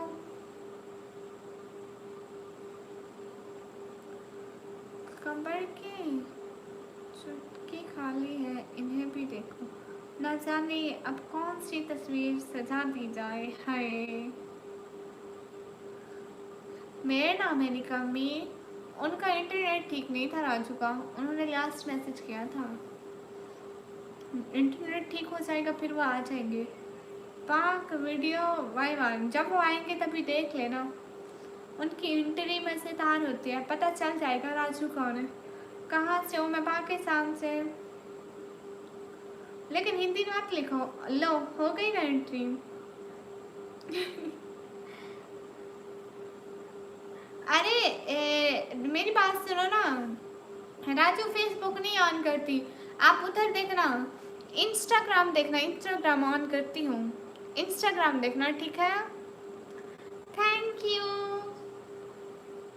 कमर की चुटकी खाली है, इन्हें भी देखो। न जाने अब कौन सी तस्वीर सजा दी जाए। हाय, मेरा नाम है निकम्मी। उनका इंटरनेट ठीक नहीं था राजू का, उन्होंने लास्ट मैसेज किया था। इंटरनेट ठीक हो जाएगा फिर वो आ जाएंगे। पाक वीडियो वाई वन, जब वो आएंगे तभी देख लेना। उनकी इंटरी में से तार होती है, पता चल जाएगा राजू कौन है। कहाँ से हो? मैं पाकिस्तान से। लेकिन हिंदी मत लिखो। लो हो गई ना एंट्री। अरे मेरी बात सुनो ना राजू, फेसबुक नहीं ऑन करती, आप उधर देखना, इंस्टाग्राम देखना। इंस्टाग्राम ऑन करती हूँ, इंस्टाग्राम देखना, ठीक है? Thank you,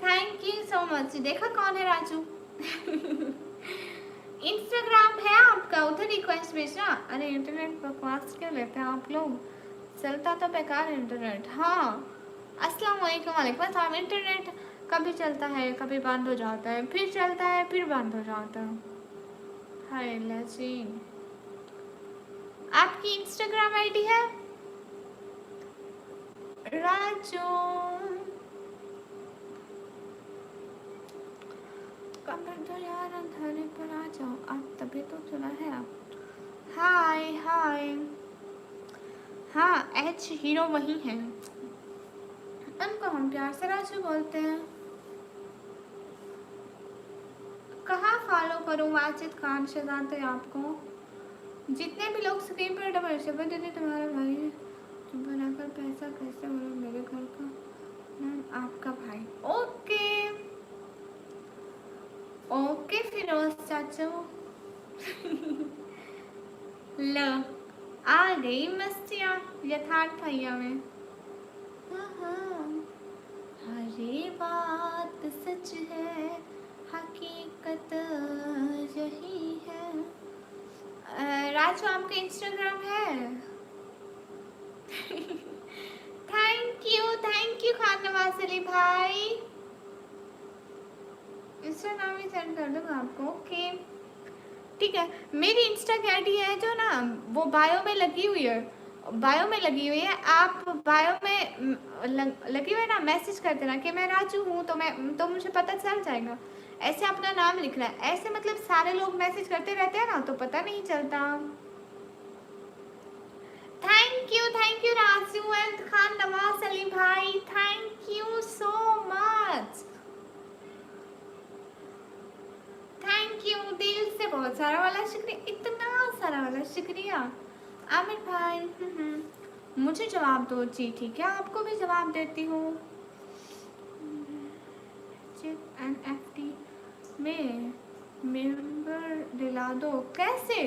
thank you so much. देखा कौन है राजू? इंस्टाग्राम है आपका, उधर रिक्वेस्ट भेजना। अरे इंटरनेट बकवास क्यों लेते हैं आप लोग? चलता तो बेकार इंटरनेट। हाँ, अस्सलाम वालेकुम। वालेकुम अस्सलाम। इंटरनेट कभी चलता है, कभी बंद हो जाता है, फिर चलता है, फिर बंद हो जाता है। हाय लजीन, आपकी इंस्टाग्राम आईडी है? राजू कमर तो यार अंधारे पर आ जाओ, आप तभी तो चला है आप। हाय हाय। हाँ, एच हीरो वही है, उनको हम प्यार से राजू बोलते हैं। कहाँ फॉलो करूँ वाजिद खान शहजादे आपको? जितने भी लोग स्क्रीन पर डबल शब्द दीदी तुम्हारा भाई है, तुम बनाकर पैसा कैसे बोलो मेरे घर का नाम आपका भाई। ओके ओके फिरोज चाचू। लो आ गई मस्तियाँ यथार्थ भैया में। हाँ हाँ, हर ये बात सच है, हकीकत यही है। राजू आपका इंस्टाग्राम है? थैंक यू खान नवाज अली भाई। इंस्टाग्राम ही सेंड कर दूँगा आपको। ओके ठीक है। मेरी इंस्टा की आईडी है जो ना, वो बायो में लगी हुई है। बायो में लगी हुई है, आप बायो में लगी हुई है ना, मैसेज कर देना कि मैं राजू हूँ, तो मुझे पता चल जाएगा। ऐसे अपना नाम लिखना है, ऐसे मतलब सारे लोग मैसेज करते रहते हैं ना, तो पता नहीं चलता। Thank you Raju and Khan Nawaz Ali भाई, thank you so much. Thank you दिल से, बहुत सारा वाला शुक्रिया, इतना सारा वाला शुक्रिया। आमिर भाई मुझे जवाब दो जी, ठीक है आपको भी जवाब देती हूँ। एनएफटी में मेंबर दिला दो कैसे?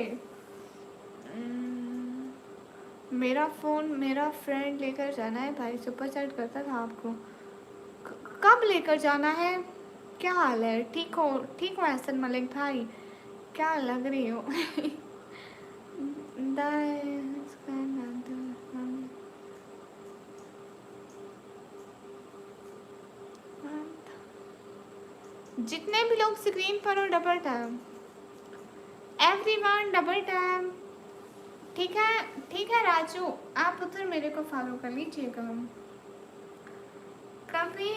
मेरा फ़ोन मेरा फ्रेंड लेकर जाना है भाई, सुपर चैट करता था आपको। कब लेकर जाना है? क्या हाल है? ठीक हो एहसन मलिक भाई, क्या लग रही हो? जितने भी लोग स्क्रीन पर हो double tap, everyone double tap. ठीक है राजू, आप उधर मेरे को फॉलो कर लीजिएगा। कभी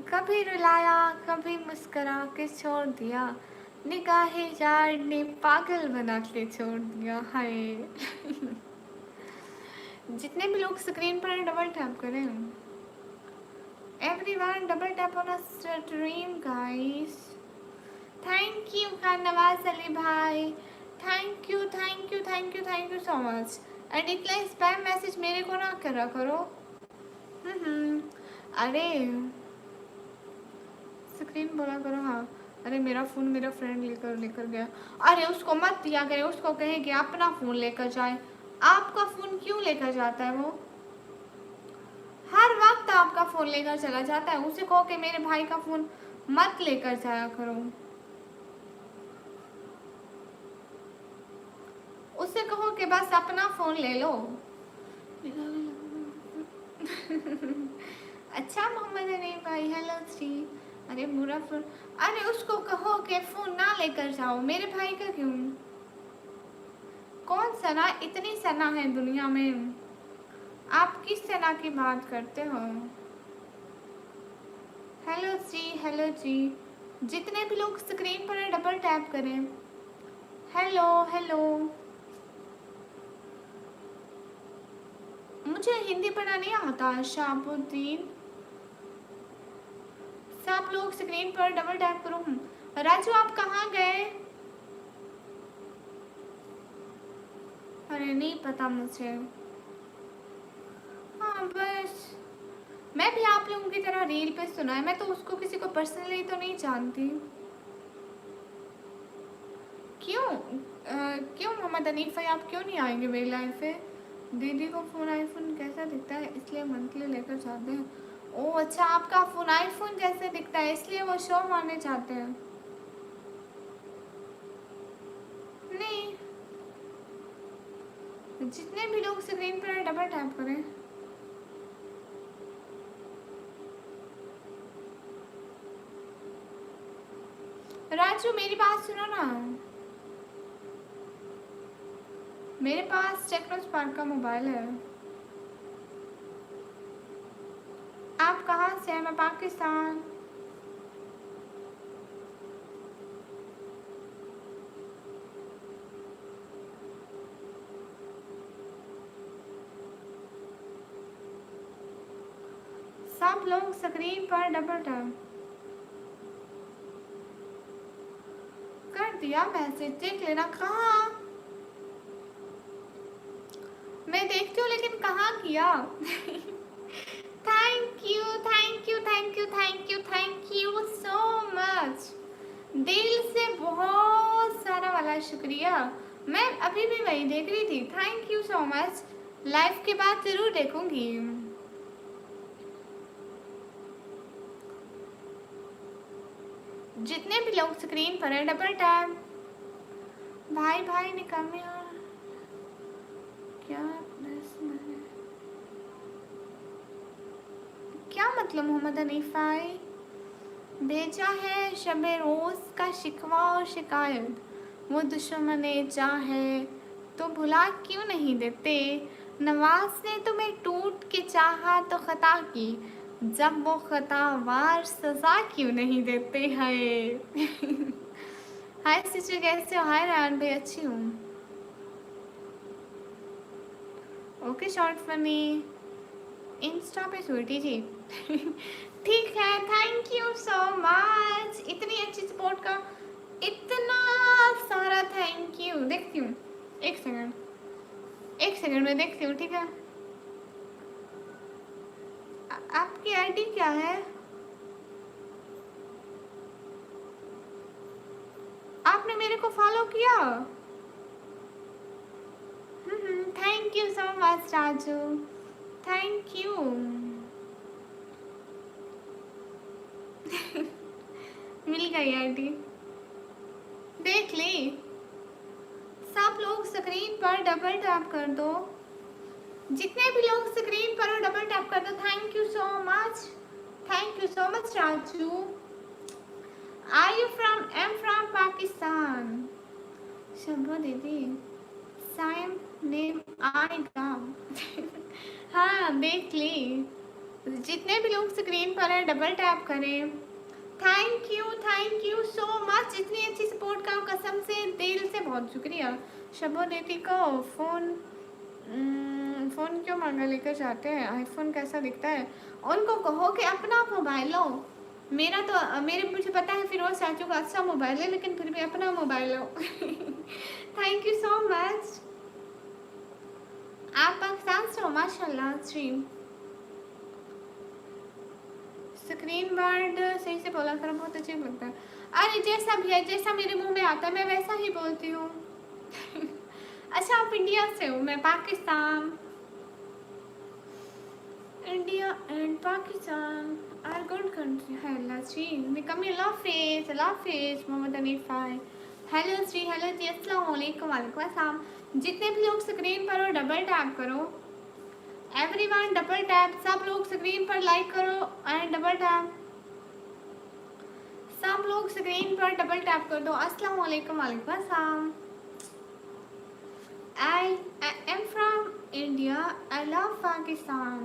कभी रुलाया, कभी मुस्करा के छोड़ दिया, निगाहे यार ने पागल बना के छोड़ दिया। हाय जितने भी लोग स्क्रीन पर डबल टैप करें, everyone double tap on a stream guys. Thank you Khan Nawaz Ali भाई, thank you so much. And इतना स्पैम मैसेज मेरे को ना करा करो। अरे स्क्रीन बोला करो। हाँ अरे मेरा फ़ोन मेरा फ्रेंड लेकर गया। अरे उसको मत दिया करे, उसको कहे कि अपना फ़ोन लेकर जाए। आपका फ़ोन क्यों लेकर जाता है वो? हर वक्त आपका फ़ोन लेकर चला जाता है। उसे कहो कि मेरे भाई का फ़ोन मत लेकर जाया करो। उससे कहो कि बस अपना फ़ोन ले लो। अच्छा मोहम्मद अनीम भाई, हेलो श्री। अरे बुरा फ़ोन, अरे उसको कहो कि फ़ोन ना लेकर जाओ। मेरे भाई का क्यों? कौन सना, इतनी सना है दुनिया में, आप किस सना की बात करते हो? हेलो जी, जितने भी लोग स्क्रीन पर डबल टैप करें। हेलो मुझे हिंदी पढ़ना नहीं आता शाबुद्दीन। सब लोग स्क्रीन पर डबल टैप करो। राजू आप कहाँ गए? अरे नहीं पता मुझे। हाँ बस मैं भी आप लोगों की तरह रील पे सुना है, मैं तो उसको किसी को पर्सनली तो नहीं जानती। क्यों मोहम्मद अनीफ भाई, आप क्यों नहीं आएंगे मेरी लाइफ पे? दीदी को फ़ोन आईफोन कैसा दिखता है इसलिए मंथली लेकर जाते हैं। ओह अच्छा, आपका फ़ोन आईफोन जैसे दिखता है इसलिए वो शो मारने चाहते हैं। नहीं, जितने भी लोग स्क्रीन पर डबल टैप करें। राजू मेरी बात सुनो ना, मेरे पास टेक्नो स्पार्क का मोबाइल है। आप कहाँ से हैं? मैं पाकिस्तान। सब लोग स्क्रीन पर डबल टैप कर दिया, मैसेज देख लेना। कहाँ? मैं देखती हूँ लेकिन कहाँ किया? थैंक यू सो मच, दिल से बहुत सारा वाला शुक्रिया। मैं अभी भी वही देख रही थी। Thank you so much. Live के बाद जरूर देखूंगी। जितने भी लोग स्क्रीन पर है डबल टैप। भाई भाई निकामे और क्या क्या मतलब मोहम्मद हनीफाई भेजा है शबे रोज का शिकवा और शिकायत। वो दुश्मन चाहे तो भुला क्यों नहीं देते। नवाज ने तुम्हें टूट के चाहा तो खता की, जब वो खता वार सजा क्यों नहीं देते। है हाय सिस्टर कैसे हो। हाय रान भाई अच्छी हूँ। ओके शॉर्ट फनी इंस्टा पे स्वीटी जी। ठीक है थैंक यू सो मच इतनी अच्छी सपोर्ट का इतना सारा थैंक यू। देखती हूँ एक सेकंड में देखती हूँ ठीक है। आपकी आईडी क्या है। आपने मेरे को फॉलो किया। Thank you so much Raju thank you. मिल गई आईडी देख ली। सब लोग स्क्रीन पर डबल टैप कर दो। जितने भी लोग स्क्रीन पर हो डबल टैप कर दो। Thank you so much Raju. Are you from am from Pakistan. Shambho दीदी साइम नेम आएगा। हाँ देख ली। जितने भी लोग स्क्रीन पर है डबल टैप करें। थैंक यू सो मच इतनी अच्छी सपोर्ट का कसम से दिल से बहुत शुक्रिया। शबो दीदी को फ़ोन क्यों महंगा लेकर जाते हैं। आईफोन कैसा दिखता है। उनको कहो कि अपना मोबाइल लो। मेरे मुझे पता है फिर वो चाचू का अच्छा मोबाइल है लेकिन फिर भी अपना mobile low. Thank you so much. आप पाकिस्तान से हो माशाल्लाह। स्ट्रीम स्क्रीन गार्ड सही से बोला करो बहुत अच्छी लगता है। अरे जैसा भी है जैसा मेरे मुंह में आता है मैं वैसा ही बोलती हूँ। अच्छा आप इंडिया से हो। मैं Pakistan. India and Pakistan are good country. Hello Shri निकमी love face Mohammad Hanifai. Hello Shri hello जी अस्सलाम वालेकुम वालेकुम अस्सलाम। जितने भी लोग स्क्रीन पर हो डबल टैप करो। Everyone double tap. सब लोग स्क्रीन पर लाइक करो एंड डबल टैप। सब लोग स्क्रीन पर डबल टैप कर दो। अस्सलाम वालेकुम वालेकुम अस्सलाम। I am from India. I love Pakistan.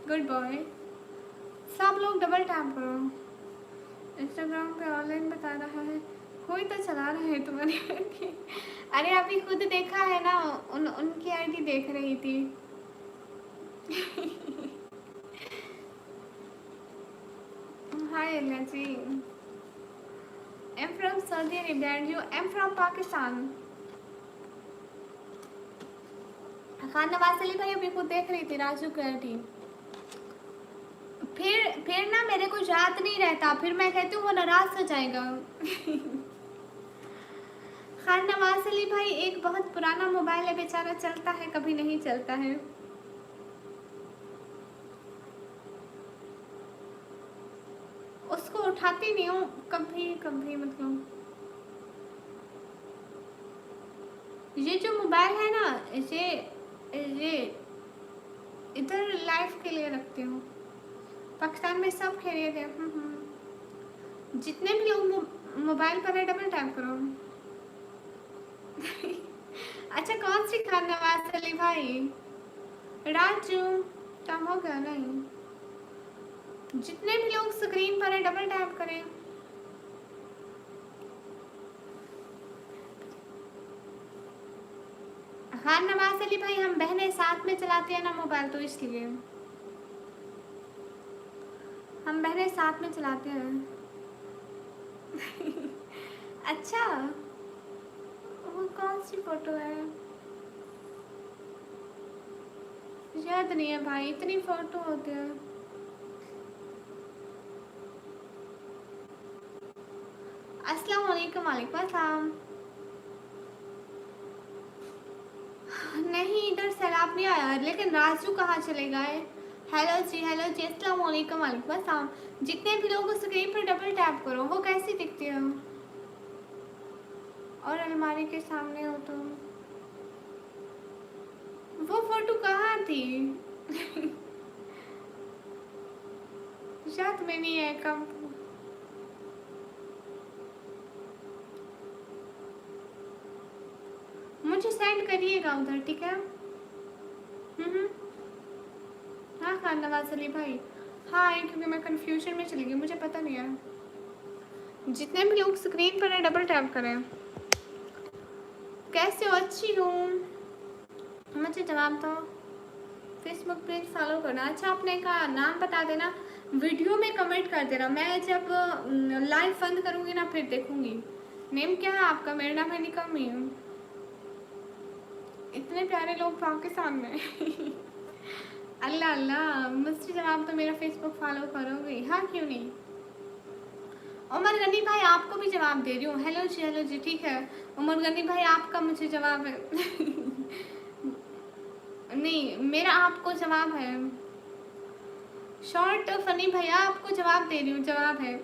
Good boy. सब लोग डबल टैप करो। इंस्टाग्राम पे ऑनलाइन बता रहा है कोई तो चला रहा है तुम्हारी आईडी। अरे अभी खुद देखा है ना उनकी आईडी देख रही थी। हाय Allah ji. Am from Saudi Arabia and you am from Pakistan. Khan Nawaz Ali भाई अभी खुद देख रही थी राजू की आईडी। फिर ना मेरे को याद नहीं रहता फिर मैं कहती हूँ वो नाराज हो जाएगा। खान नवाज अली भाई एक बहुत पुराना मोबाइल है बेचारा चलता है कभी नहीं चलता है। उसको उठाती नहीं हूँ कभी कभी मतलब। ये जो मोबाइल है ना ये इधर लाइफ के लिए रखती हूँ। पाकिस्तान में सब खैरियत है। जितने भी लोग मोबाइल पर है डबल टैप करो। अच्छा कौन सी खान नवाज अली भाई। राजू काम हो गया नहीं। जितने भी लोग स्क्रीन पर है डबल टैप करें। खान नवाज अली भाई हम बहनें साथ में चलाते हैं ना मोबाइल तो इसलिए हम बहनें साथ में चलाते हैं। अच्छा वो कौन सी फोटो है याद नहीं है भाई इतनी फोटो होती है। अस्सलाम वालेकुम वालेकुम अस्सलाम। नहीं, इधर सैलाब नहीं आया, लेकिन राजू कहाँ चले गए? हेलो जी, हेलो जी, अस्सलाम वालेकुम, वालेकुम अस्सलाम। जितने भी लोग स्क्रीन पर डबल टैप करो, वो कैसी दिखती हो और अलमारी के सामने हो तुम। वो फोटो कहाँ थी? याद में नहीं है कब। मुझे सेंड करिएगा उधर, ठीक है? हाँ हाँ, नवाज अली भाई। हाँ, क्योंकि मैं कंफ्यूजन में चली गई, मुझे पता नहीं है। जितने भी लोग स्क्रीन पर है डबल टैप करें। कैसे हो? अच्छी हूँ। मुझे जवाब दो। फेसबुक पेज फॉलो करना। अच्छा, आपने कहा नाम बता देना, वीडियो में कमेंट कर देना, मैं जब लाइव बंद करूँगी ना फिर देखूँगी। नेम क्या है आपका? मेरा नाम है निकमी। इतने प्यारे लोग पाकिस्तान में। अल्लाह अल्लाह, मुझसे जवाब तो मेरा फेसबुक फॉलो करोगे? हाँ, क्यों नहीं। उमर गनी भाई, आपको भी जवाब दे रही हूँ। हेलो जी, ठीक है। उमर गनी भाई, आपका मुझे जवाब है। नहीं, मेरा आपको जवाब है। शॉर्ट फनी भैया, आपको जवाब दे रही हूँ, जवाब है।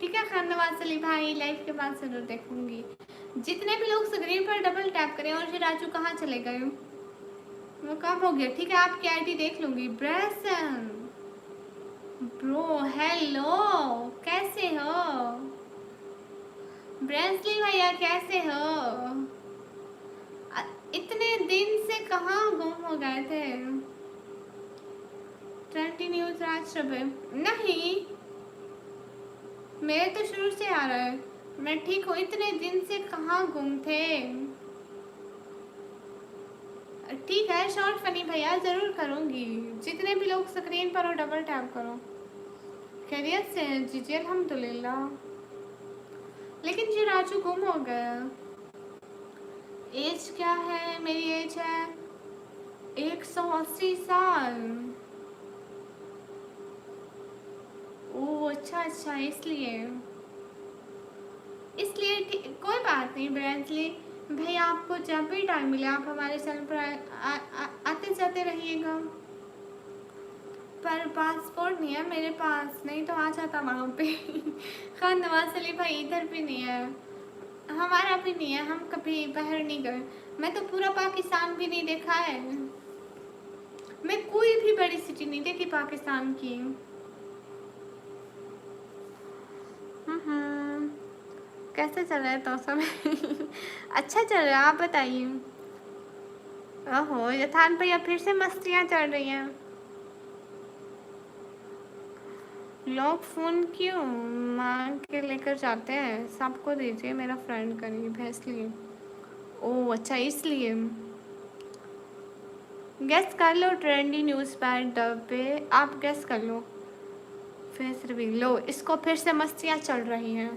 ठीक है खान नवाज अली भाई, लाइव के बाद जरूर देखूंगी। जितने भी लोग स्क्रीन पर डबल टैप करें। और ये राजू कहाँ चले गए? वो कब हो गया? ठीक है, आपकी आईडी देख लूंगी। ब्रेसन ब्रो, हेलो, कैसे हो? ब्रेसली भैया, कैसे हो? इतने दिन से कहाँ गुम हो गए थे? ट्रेंडी न्यूज राज नहीं, मेरे तो शुरू से आ रहा है। मैं ठीक हूँ। इतने दिन से कहाँ गुम थे? ठीक है, शॉर्ट फनी भैया जरूर करूँगी। जितने भी लोग स्क्रीन पर हो डबल टैप करो। खैरियत से हैं जी जी, अल्हम्दुलिल्लाह। लेकिन जी राजू गुम हो गया। एज क्या है? मेरी एज है 180 साल। ओह अच्छा अच्छा, इसलिए इसलिए कोई बात नहीं ब्रेंसली भाई, आपको जब भी टाइम मिले आप हमारे चैनल पर आते जाते रहिएगा। पर पासपोर्ट नहीं है मेरे पास, नहीं तो आ जाता वहाँ पे। खान नवाज अली भाई, इधर भी नहीं है, हमारा भी नहीं है, हम कभी बाहर नहीं गए। मैं तो पूरा पाकिस्तान भी नहीं देखा है। मैं कोई भी बड़ी सिटी नहीं देखी पाकिस्तान की। कैसे चल रहा है तो सब? अच्छा चल रहा है, आप बताइए। ओहो, यथान भैया फिर से मस्तियाँ चल रही हैं। लोग फ़ोन क्यों मांग के लेकर जाते हैं? सबको दीजिए, मेरा फ्रेंड करीब है इसलिए। ओह अच्छा, इसलिए। गेस कर लो, ट्रेंडी न्यूज़ पर डब्बे, आप गेस कर लो। फेस रिवील लो, इसको फिर से मस्तियाँ चल रही हैं।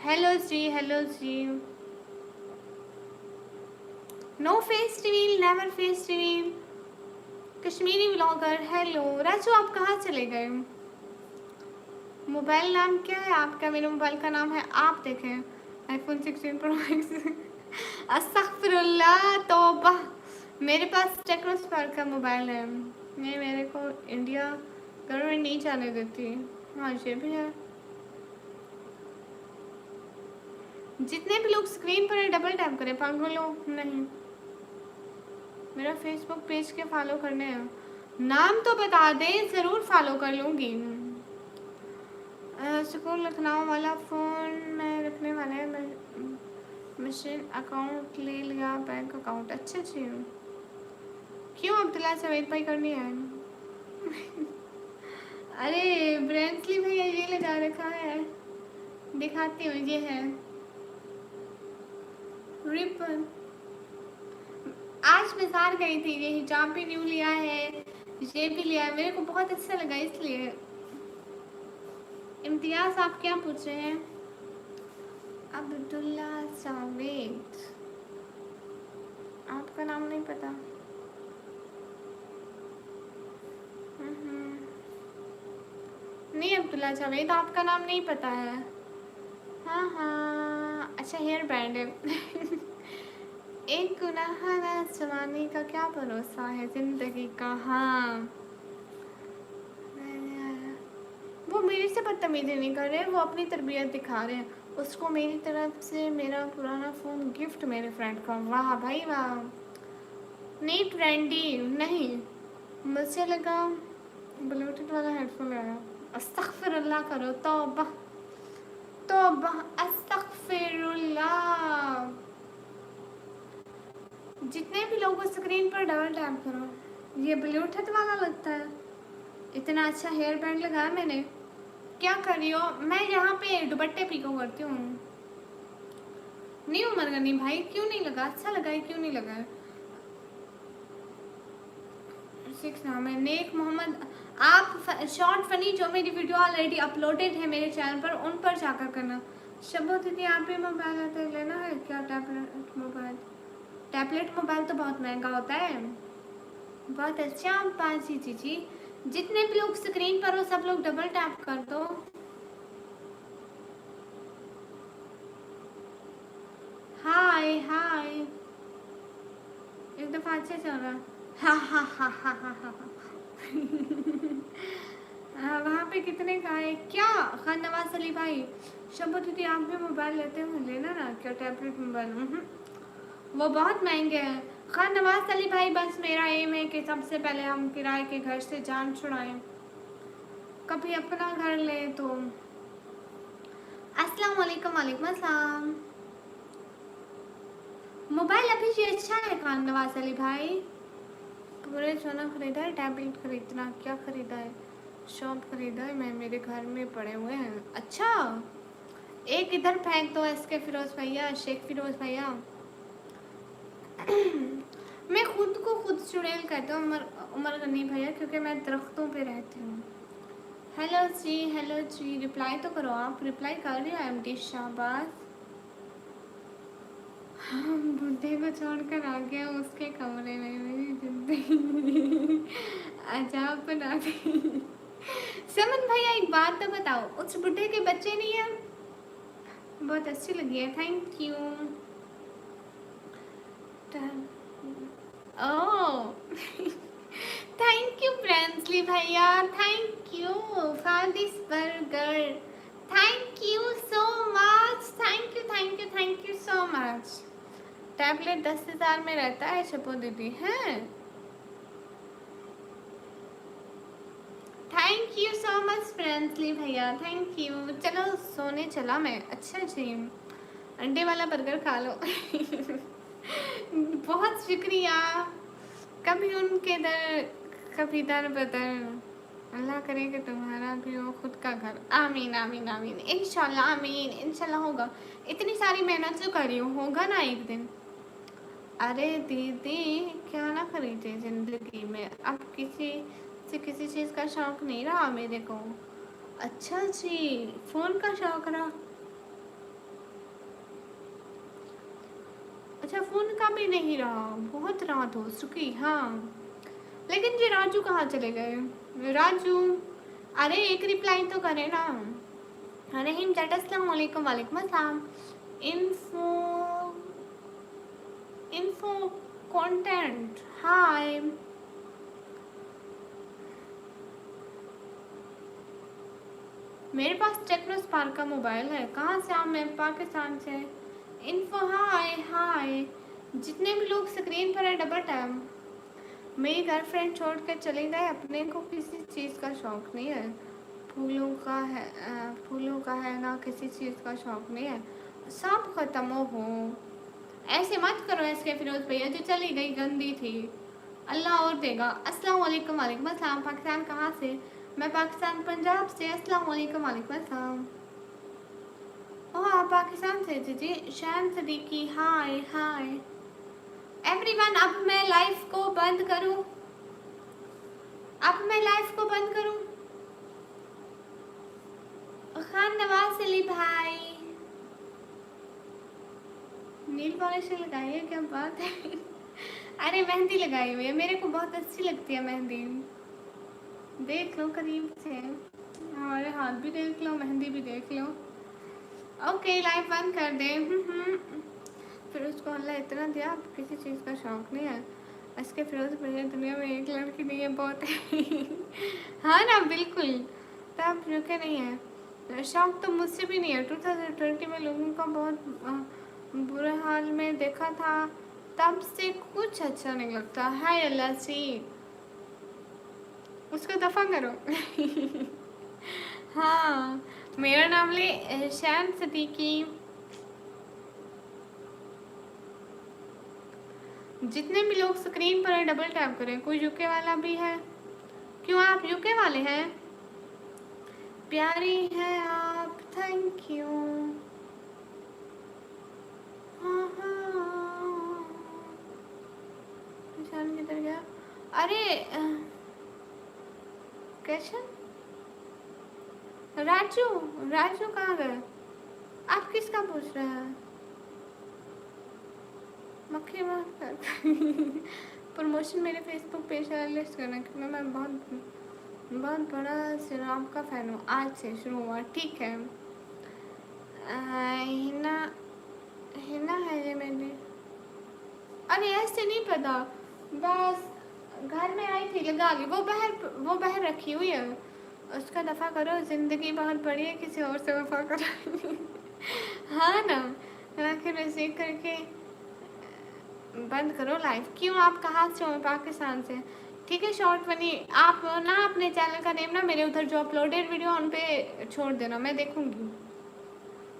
हेलो जी, हेलो जी। No face reveal, never face reveal. Kashmiri vlogger, hello. Raju, आप कहाँ चले गए? मोबाइल नाम क्या है आपका? मेरे मोबाइल का नाम है, आप देखें, iPhone 16 Pro Max। अस्तगफिरुल्लाह, तौबा। मेरे पास टेक्नो स्पार्क का मोबाइल है। ये मेरे को इंडिया गवर्नमेंट नहीं जाने देती। हाँ, ये भी है। जितने भी लोग स्क्रीन पर डबल टैप करें, पागलों नहीं। मेरा फेसबुक पेज के फॉलो करने हैं। नाम तो बता दें, ज़रूर फॉलो कर लूँगी। सुकून लखनऊ वाला फ़ोन में रखने वाले हैं। मशीन अकाउंट ले लिया, बैंक अकाउंट। अच्छा जी, क्यों अब्दुल्ला सवेद भाई करनी है? अरे ब्रेंसली भैया, ये लगा रखा है, दिखाती हूँ, ये है रिबन। आज बाजार गई थी, ये हिजाब भी न्यू लिया है, ये भी लिया है, मेरे को बहुत अच्छा लगा इसलिए। इम्तियाज़, आप क्या पूछ रहे हैं? अब्दुल्ला जावेद, आपका नाम नहीं पता? नहीं अब्दुल्ला जावेद, आपका नाम नहीं पता है? हाँ हाँ, अच्छा हेयर बैंड है। एक गुनाहगार जवानी का क्या भरोसा है जिंदगी का। हाँ, वो मेरे से बदतमीजी नहीं कर रहे, वो अपनी तरबियत दिखा रहे हैं। उसको मेरी तरफ से मेरा पुराना फ़ोन गिफ्ट मेरे फ्रेंड का। वाह भाई वाह, नहीं ट्रेंडी नहीं, मुझे लगा ब्लूटूथ वाला हेडफोन लगाया। अस्तगफिरुल्लाह करो, तौबा तौबा अस्तगफिरुल्लाह। जितने भी लोग स्क्रीन पर डबल टैप करो। ये ब्लूटूथ वाला लगता है। इतना अच्छा हेयर बैंड लगाया मैंने। क्या कर रही हो? मैं यहाँ पे दुपट्टे पीको करती हूँ। नहीं उमर गनी भाई, क्यों नहीं लगा? अच्छा लगा है, क्यों नहीं लगा है? 6 नाम है नेक मोहम्मद। आप शॉर्ट फनी जो मेरी वीडियो ऑलरेडी अपलोडेड है मेरे चैनल पर, उन पर जाकर करना। शबो दीदी, आप भी मोबाइल आता है लेना है क्या? टैबलेट मोबाइल, टैबलेट मोबाइल तो बहुत महंगा होता है। बहुत अच्छा बाजी जी। जितने भी लोग स्क्रीन पर हो सब लोग डबल टैप कर दो। हाय हाय, एक दफा अच्छे से होगा। हा हा हा हा हा हा। वहाँ पे कितने का है क्या? खान नवाज अली भाई, शंभू दीदी आप भी मोबाइल लेते हो लेना ना क्या? टैबलेट मोबाइल वो बहुत महंगे हैं। खान नवाज अली भाई, बस मेरा एम है कि सबसे पहले हम किराए के घर से जान छुड़ाएं, कभी अपना घर ले तो। अस्सलाम वालेकुम। वालेकुम अस्सलाम। मोबाइल अभी जी अच्छा है खान नवाज अली भाई। पूरे सोना खरीदा है, टैबलेट खरीदना क्या खरीदा है? शॉप खरीदा है मैं, मेरे घर में पड़े हुए हैं। अच्छा, एक इधर फेंक दो एस के फिरोज भैया, शेख फिरोज भैया। मैं खुद को खुद चुड़ैल कहती हूँ उमर गनी भैया, क्योंकि मैं दरख्तों पे रहती हूँ। हेलो जी, रिप्लाई तो करो। आप रिप्लाई कर रहे हो एमडी शाहबाज। बुढ़े को छोड़कर आ गया उसके कमरे में, मेरी जिंदगी अजाब बना दी। समन भैया एक बात तो बताओ, उस बुढ़े के बच्चे नहीं है? बहुत अच्छी लगी है, thank you. Oh thank you friendly भैया, thank you for this burger, thank you so much, thank you so much. Tablet 10,000 में रहता है शपो दीदी हैं। Thank you so much friendly भैया, थैंक यू। चलो सोने चला मैं। अच्छा जी, अंडे वाला बर्गर खा लो। बहुत शुक्रिया। कभी उनके दर, कभी दर बदर। अल्लाह करे कि तुम्हारा भी हो खुद का घर। आमीन आमीन आमीन, इंशाल्लाह आमीन, इंशाल्लाह होगा। इतनी सारी मेहनत जो करी हूँ, होगा ना एक दिन। अरे दीदी, क्या ना खरीदे जिंदगी में, अब किसी से किसी चीज़ का शौक नहीं रहा मेरे को। अच्छा जी, फ़ोन का शौक रहा। अच्छा, फ़ोन का भी नहीं रहा, बहुत रात हो चुकी। हाँ, लेकिन ये राजू कहाँ चले गए? राजू, अरे एक रिप्लाई तो करे ना। रहीम जट, अस्सलाम वालेकुम। वालेकुम अस्सलाम। इन्फो इन्फो कंटेंट, हाय। मेरे पास टेक्नो स्पार्क का मोबाइल है। कहाँ से आप? मैं पाकिस्तान से। इन्फो हाय हाय। जितने भी लोग स्क्रीन पर है डबल टैप। मेरी गर्लफ्रेंड छोड़ कर चले गए, अपने को किसी चीज़ का शौक नहीं है। फूलों का है ना, किसी चीज़ का शौक नहीं है। सब खत्म हो। ऐसे मत करो ऐसे फिरोज भैया, जो चली गई गंदी थी। अल्लाह और देगा। अस्सलाम वालेकुम। वालेकुम अस्सलाम। पाकिस्तान कहाँ से? मैं पाकिस्तान पंजाब से। अस्सलाम वालेकुम। वालेकुम अस्सलाम। ओह, आप पाकिस्तान से जी जी। शान सदीकी, हाय हाय एवरीवन। अब मैं लाइव को बंद करूं? अब मैं लाइव को बंद करूं? खान नवाज अली भाई, नील पॉलिश लगाई है, क्या बात है। अरे मेहंदी लगाई हुई है, मेरे को बहुत अच्छी लगती है मेहंदी। देख लो करीब से, हमारे हाथ भी देख लो, मेहंदी भी देख लो। ओके, लाइव बंद कर दे। फिर उसको अल्लाह इतना दिया, अब किसी चीज़ का शौक नहीं है। इसके फिरोज मुझे दुनिया में एक लड़की नहीं है, बहुत है। हाँ ना, बिल्कुल। तब रुके नहीं है, शौक तो मुझसे भी नहीं है। 2020 में लोगों का बहुत बुरे हाल में देखा था, तब से कुछ अच्छा नहीं लगता। हाय अल्लाह सी, उसको दफा करो। हाँ, मेरा नाम ले शान सदीकी। जितने भी लोग स्क्रीन पर डबल टैप करें। कोई यूके वाला भी है? क्यों, आप यूके वाले हैं? प्यारी है आप, थैंक यू। हाँ हाँ, निशान किधर गया? अरे कैसे? राजू, राजू कहाँ गए? आप किसका पूछ रहे हैं? मक्खी मार कर। प्रमोशन मेरे फेसबुक पेज पर लिस्ट करना, क्योंकि मैं बहुत बहुत बड़ा सिराब का फ़ैन हूँ। आज से शुरू हुआ, ठीक है। हिना, हिना है ये मैंने। अरे ऐसे नहीं पता, बस घर में आई थी, लगा ली। वो बाहर रखी हुई है, उसका दफ़ा करो। ज़िंदगी बहुत बड़ी है, किसी और से वफा करो। हाँ ना, आखिर रिसीव करके बंद करो लाइव। क्यों, आप कहाँ से हो? पाकिस्तान से, ठीक है। शॉर्ट बनी आप ना, अपने चैनल का नेम ना मेरे उधर जो अपलोडेड वीडियो उन पे छोड़ देना, मैं देखूंगी।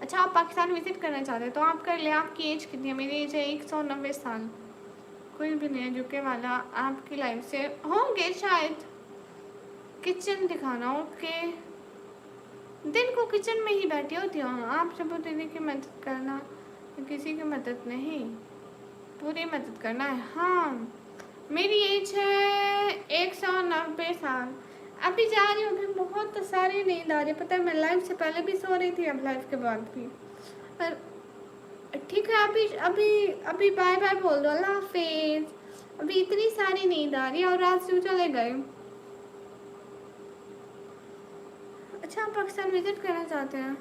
अच्छा, आप पाकिस्तान विजिट करना चाहते हैं तो आप कर ले। आपकी एज कितनी है? मेरी एज है 190 साल। कोई भी नहीं है यूके वाला आपकी लाइफ से, होंगे शायद। किचन दिखाना, ओके। दिन को किचन में ही बैठी होती हूँ। आप सब दीदी की मदद करना, किसी की मदद नहीं, पूरी मदद करना है। हाँ, मेरी एज है 190 साल। अभी जा रही हूँ, अभी बहुत सारी नींद आ रही है, पता है। मैं लाइव से पहले भी सो रही थी, अब लाइव के बाद भी। पर ठीक है, अभी अभी अभी बाय बाय बोल दो, अल्लाह हाफिज। अभी इतनी सारी नींद आ रही है, और रात से चले गए। अच्छा, आप पाकिस्तान विजिट करना चाहते हैं?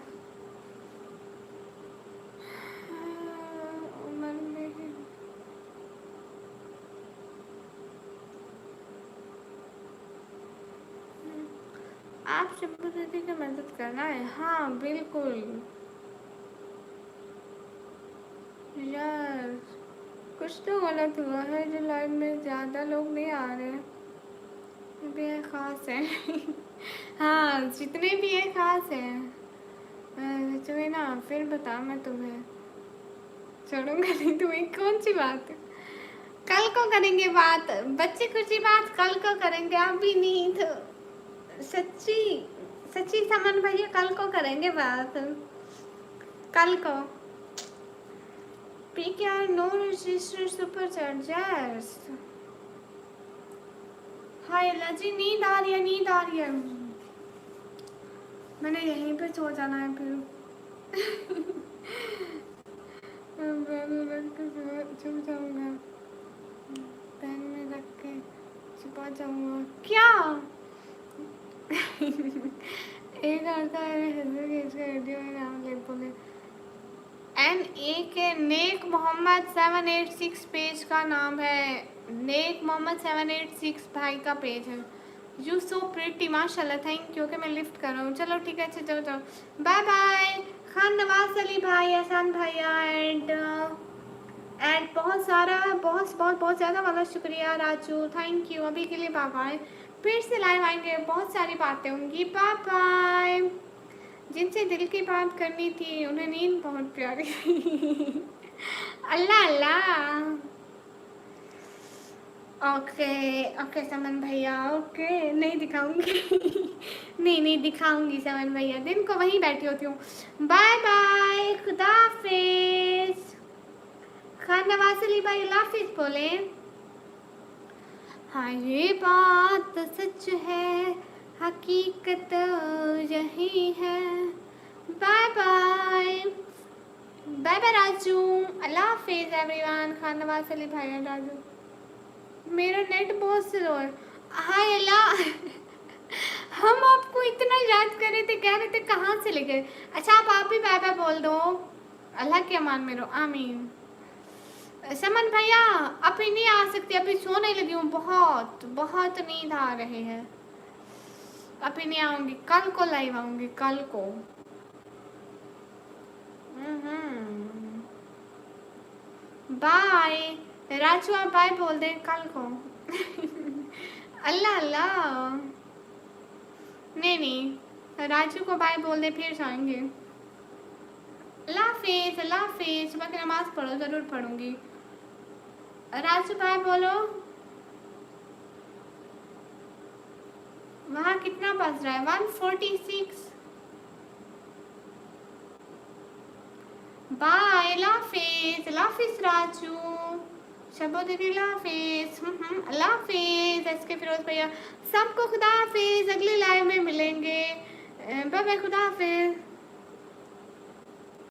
आप शब्बू दीदी की मदद करना है, हाँ बिल्कुल यार। कुछ तो गलत हुआ है जो लाइव में ज़्यादा लोग नहीं आ रहे हैं। भी खास है। हाँ, जितने भी है खास है। तुम्हें ना फिर बता, मैं तुम्हें छोड़ूंगा नहीं। तुम्हें कौन सी बात है? कल को करेंगे बात, बच्चे कुछ ही बात कल को करेंगे, अभी नहीं तो। सच्ची सच्ची समन भैया, कल को करेंगे बात, कल को। PKR no register super chargers. हाय अल्लाह जी, नींद आ रही है, नींद आ रही है। मैंने यहीं पे सो जाना है फिर। छुप जाऊंगा, पेन में रख के छुपा जाऊंगा क्या? एक आता है इसका वीडियो में नाम ले बोले। NA के नेक मोहम्मद 786 पेज का नाम है। नेक मोहम्मद 786 भाई का पेज है। यू सो प्रिटी, माशाल्लाह, थैंक यू। कि मैं लिफ्ट कर रहा हूँ, चलो ठीक है। अच्छा चलो चलो, बाय बाय। खान नवाज अली भाई, एहसान भैया, एंड बहुत सारा, बहुत बहुत बहुत ज़्यादा वाला शुक्रिया राजू, थैंक यू। अभी के लिए बाय बाय, फिर से लाइव आएंगे, बहुत सारी बातें होंगी। Bye bye. जिनसे दिल की बात करनी थी उन्हें नींद बहुत प्यारी थी। अल्लाह अल्लाह। ओके ओके समन भैया, ओके। नहीं दिखाऊंगी। नहीं नहीं दिखाऊंगी समन भैया, दिन को वहीं बैठी होती हूँ। बाय बाय, खुदा हाफिज। खान नवाज अली भाई अल्लाह हाफिज बोले। हाँ ये बात सच है, हकीकत यही है। Bye bye, bye bye Raju, Allah हाफिज एवरीवन। खान नवाज अली भाई राजू, मेरा नेट बहुत स्लो है। हाय अल्लाह। हम आपको इतना याद कर रहे थे, कह रहे थे कहाँ से लेके। अच्छा, आप भी बाय बाय बोल दो। अल्लाह के अमान में रहो, आमीन। समन भैया अभी नहीं आ सकती, अभी सोने लगी हूँ, बहुत बहुत नींद आ रही है, अभी नहीं आऊंगी, कल को लाइव आऊंगी, कल को। बाय राजू, आप बाय बोल दें कल को। अल्लाह अल्लाह, नहीं नहीं, राजू को बाय बोल दे फिर जाएंगे। अल्लाह हाफिज, अल्लाह हाफिज, सुबह की नमाज पढ़ो, जरूर पढ़ूंगी। राजू बाय बोलो। वहाँ कितना बज रहा है? 146। बाय, अल्लाह हाफिज, अल्लाह हाफिज राजू, शबो दीदी, अल्लाह हाफिज, अल्लाह हाफिज। एसके फिरोज भैया, सबको खुदा हाफिज, अगली लाइव में मिलेंगे, बाय बाय, खुदा हाफिज।